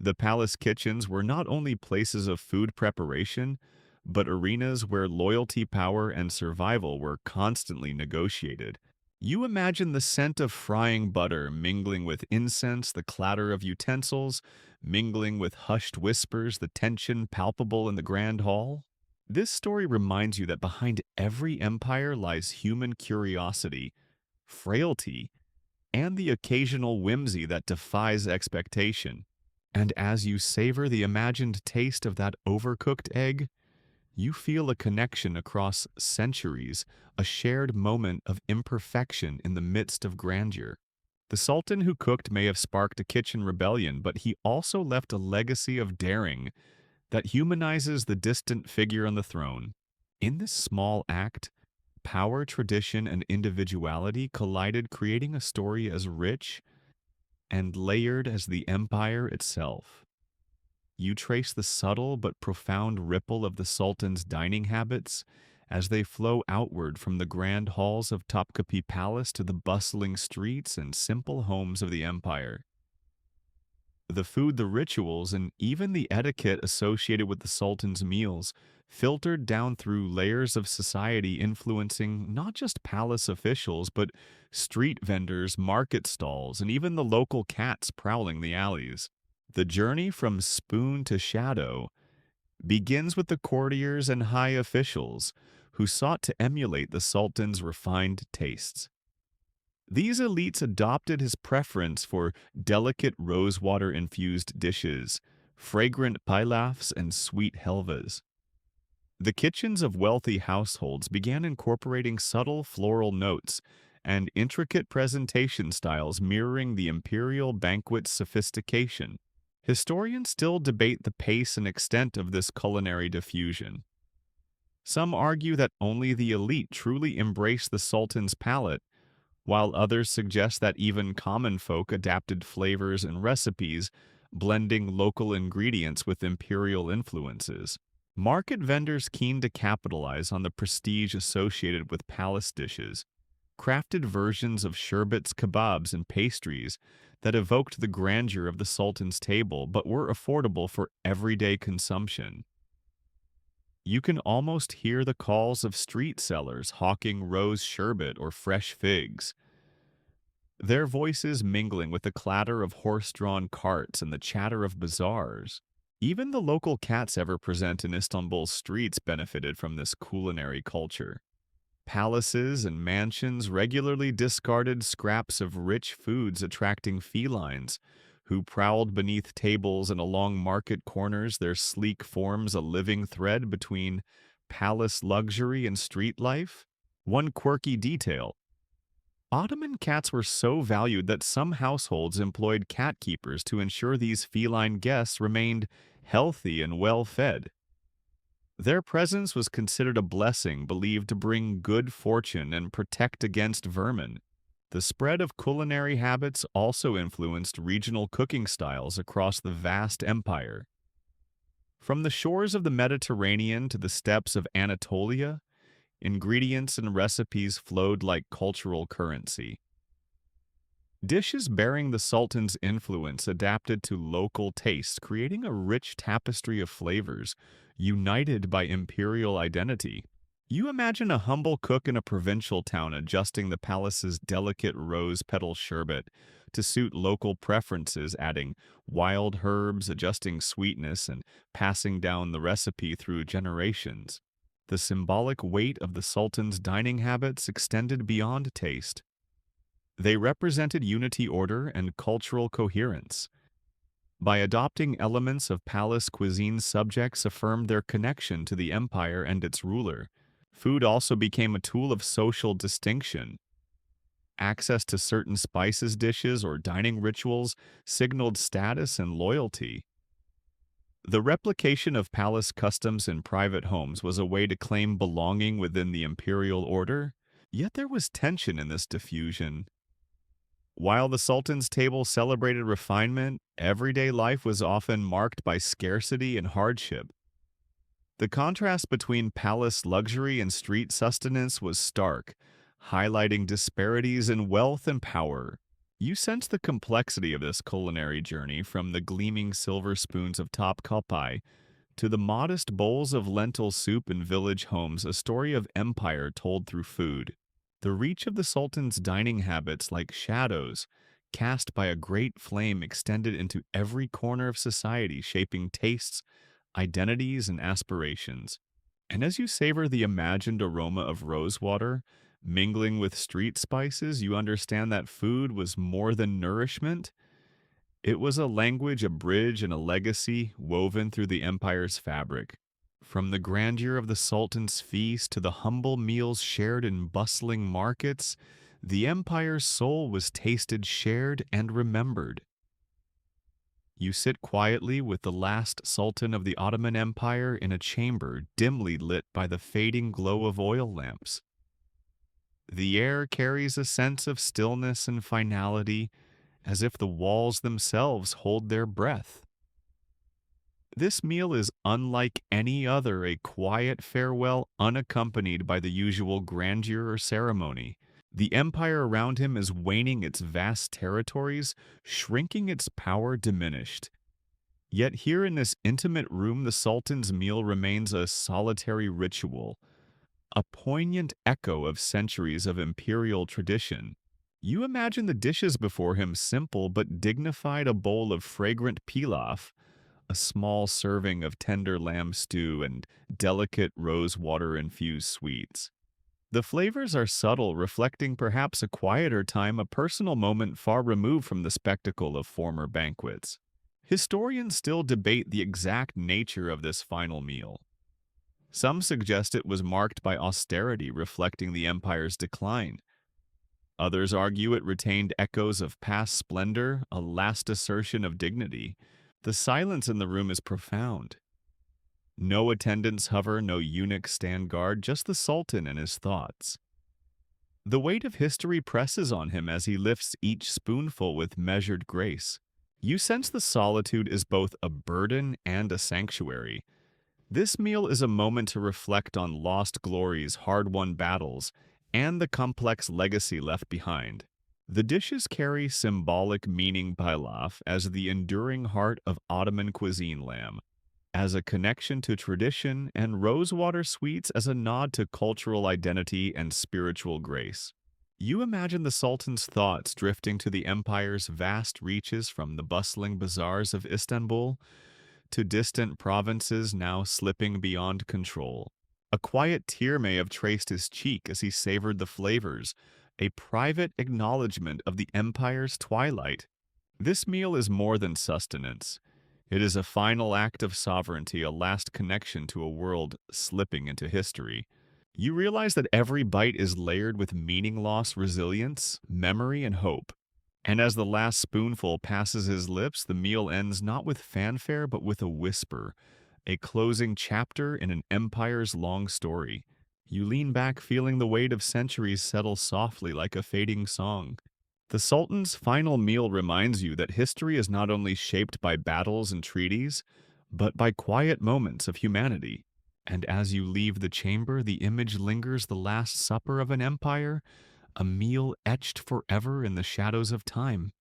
Speaker 1: The palace kitchens were not only places of food preparation, but arenas where loyalty, power, and survival were constantly negotiated. You imagine the scent of frying butter mingling with incense, the clatter of utensils mingling with hushed whispers, the tension palpable in the grand hall? This story reminds you that behind every empire lies human curiosity, frailty, and the occasional whimsy that defies expectation. And as you savor the imagined taste of that overcooked egg, you feel a connection across centuries, a shared moment of imperfection in the midst of grandeur. The Sultan who cooked may have sparked a kitchen rebellion, but he also left a legacy of daring that humanizes the distant figure on the throne. In this small act, power, tradition, and individuality collided, creating a story as rich and layered as the empire itself. You trace the subtle but profound ripple of the Sultan's dining habits as they flow outward from the grand halls of Topkapi Palace to the bustling streets and simple homes of the empire. The food, the rituals, and even the etiquette associated with the Sultan's meals filtered down through layers of society, influencing not just palace officials, but street vendors, market stalls, and even the local cats prowling the alleys. The journey from spoon to shadow begins with the courtiers and high officials who sought to emulate the Sultan's refined tastes. These elites adopted his preference for delicate rosewater-infused dishes, fragrant pilafs, and sweet helvas. The kitchens of wealthy households began incorporating subtle floral notes and intricate presentation styles mirroring the imperial banquet's sophistication. Historians still debate the pace and extent of this culinary diffusion. Some argue that only the elite truly embraced the Sultan's palate, while others suggest that even common folk adapted flavors and recipes, blending local ingredients with imperial influences. Market vendors keen to capitalize on the prestige associated with palace dishes crafted versions of sherbets, kebabs, and pastries that evoked the grandeur of the Sultan's table but were affordable for everyday consumption. You can almost hear the calls of street sellers hawking rose sherbet or fresh figs, their voices mingling with the clatter of horse-drawn carts and the chatter of bazaars. Even the local cats ever present in Istanbul's streets benefited from this culinary culture. Palaces and mansions regularly discarded scraps of rich foods, attracting felines who prowled beneath tables and along market corners, their sleek forms a living thread between palace luxury and street life. One quirky detail: Ottoman cats were so valued that some households employed cat keepers to ensure these feline guests remained healthy and well-fed. Their presence was considered a blessing, believed to bring good fortune and protect against vermin. The spread of culinary habits also influenced regional cooking styles across the vast empire. From the shores of the Mediterranean to the steppes of Anatolia, ingredients and recipes flowed like cultural currency. Dishes bearing the Sultan's influence adapted to local tastes, creating a rich tapestry of flavors, united by imperial identity. You imagine a humble cook in a provincial town adjusting the palace's delicate rose petal sherbet to suit local preferences, adding wild herbs, adjusting sweetness, and passing down the recipe through generations. The symbolic weight of the Sultan's dining habits extended beyond taste. They represented unity, order, and cultural coherence. By adopting elements of palace cuisine, subjects affirmed their connection to the empire and its ruler. Food also became a tool of social distinction. Access to certain spices, dishes, or dining rituals signaled status and loyalty. The replication of palace customs in private homes was a way to claim belonging within the imperial order, yet there was tension in this diffusion. While the Sultan's table celebrated refinement, everyday life was often marked by scarcity and hardship. The contrast between palace luxury and street sustenance was stark, highlighting disparities in wealth and power. You sense the complexity of this culinary journey, from the gleaming silver spoons of Topkapi to the modest bowls of lentil soup in village homes, a story of empire told through food. The reach of the Sultan's dining habits, like shadows cast by a great flame, extended into every corner of society, shaping tastes, identities, and aspirations. And as you savor the imagined aroma of rosewater mingling with street spices, you understand that food was more than nourishment. It was a language, a bridge, and a legacy woven through the empire's fabric. From the grandeur of the Sultan's feast to the humble meals shared in bustling markets, the empire's soul was tasted, shared, and remembered. You sit quietly with the last sultan of the Ottoman Empire in a chamber dimly lit by the fading glow of oil lamps. The air carries a sense of stillness and finality, as if the walls themselves hold their breath. This meal is unlike any other, a quiet farewell unaccompanied by the usual grandeur or ceremony. The empire around him is waning, its vast territories shrinking, its power diminished. Yet here in this intimate room, the Sultan's meal remains a solitary ritual, a poignant echo of centuries of imperial tradition. You imagine the dishes before him, simple but dignified: a bowl of fragrant pilaf, a small serving of tender lamb stew, and delicate rosewater-infused sweets. The flavors are subtle, reflecting perhaps a quieter time, a personal moment far removed from the spectacle of former banquets. Historians still debate the exact nature of this final meal. Some suggest it was marked by austerity, reflecting the empire's decline. Others argue it retained echoes of past splendor, a last assertion of dignity. The silence in the room is profound. No attendants hover, no eunuchs stand guard, just the Sultan and his thoughts. The weight of history presses on him as he lifts each spoonful with measured grace. You sense the solitude is both a burden and a sanctuary. This meal is a moment to reflect on lost glories, hard-won battles, and the complex legacy left behind. The dishes carry symbolic meaning: pilaf as the enduring heart of Ottoman cuisine, lamb as a connection to tradition, and rosewater sweets as a nod to cultural identity and spiritual grace. You imagine the Sultan's thoughts drifting to the empire's vast reaches, from the bustling bazaars of Istanbul to distant provinces now slipping beyond control. A quiet tear may have traced his cheek as he savored the flavors, a private acknowledgement of the empire's twilight. This meal is more than sustenance. It is a final act of sovereignty, a last connection to a world slipping into history. You realize that every bite is layered with meaning, loss, resilience, memory, and hope. And as the last spoonful passes his lips, the meal ends not with fanfare but with a whisper, a closing chapter in an empire's long story. You lean back, feeling the weight of centuries settle softly like a fading song. The Sultan's final meal reminds you that history is not only shaped by battles and treaties, but by quiet moments of humanity. And as you leave the chamber, the image lingers: the Last Supper of an empire, a meal etched forever in the shadows of time.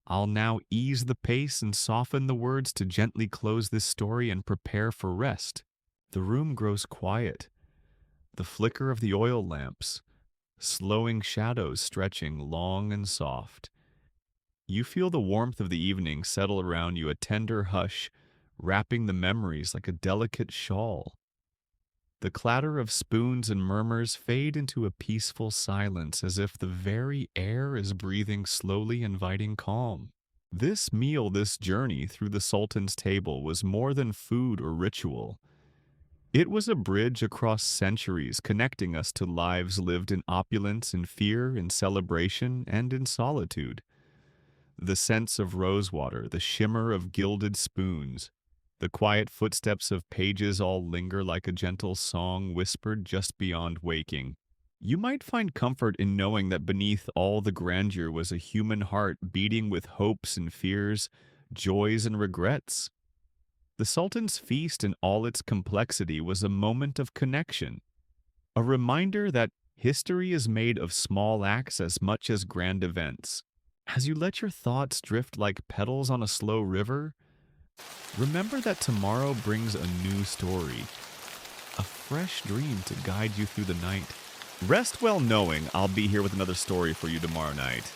Speaker 1: I'll now ease the pace and soften the words to gently close this story and prepare for rest. The room grows quiet. The flicker of the oil lamps, slowing shadows stretching long and soft. You feel the warmth of the evening settle around you, a tender hush, wrapping the memories like a delicate shawl. The clatter of spoons and murmurs fade into a peaceful silence as if the very air is breathing slowly, inviting calm. This meal, this journey through the Sultan's table was more than food or ritual. It was a bridge across centuries connecting us to lives lived in opulence, in fear, in celebration, and in solitude. The scents of rosewater, the shimmer of gilded spoons, the quiet footsteps of pages all linger like a gentle song whispered just beyond waking. You might find comfort in knowing that beneath all the grandeur was a human heart beating with hopes and fears, joys and regrets. The Sultan's feast in all its complexity was a moment of connection, a reminder that history is made of small acts as much as grand events. As you let your thoughts drift like petals on a slow river, remember that tomorrow brings a new story, a fresh dream to guide you through the night. Rest well knowing I'll be here with another story for you tomorrow night.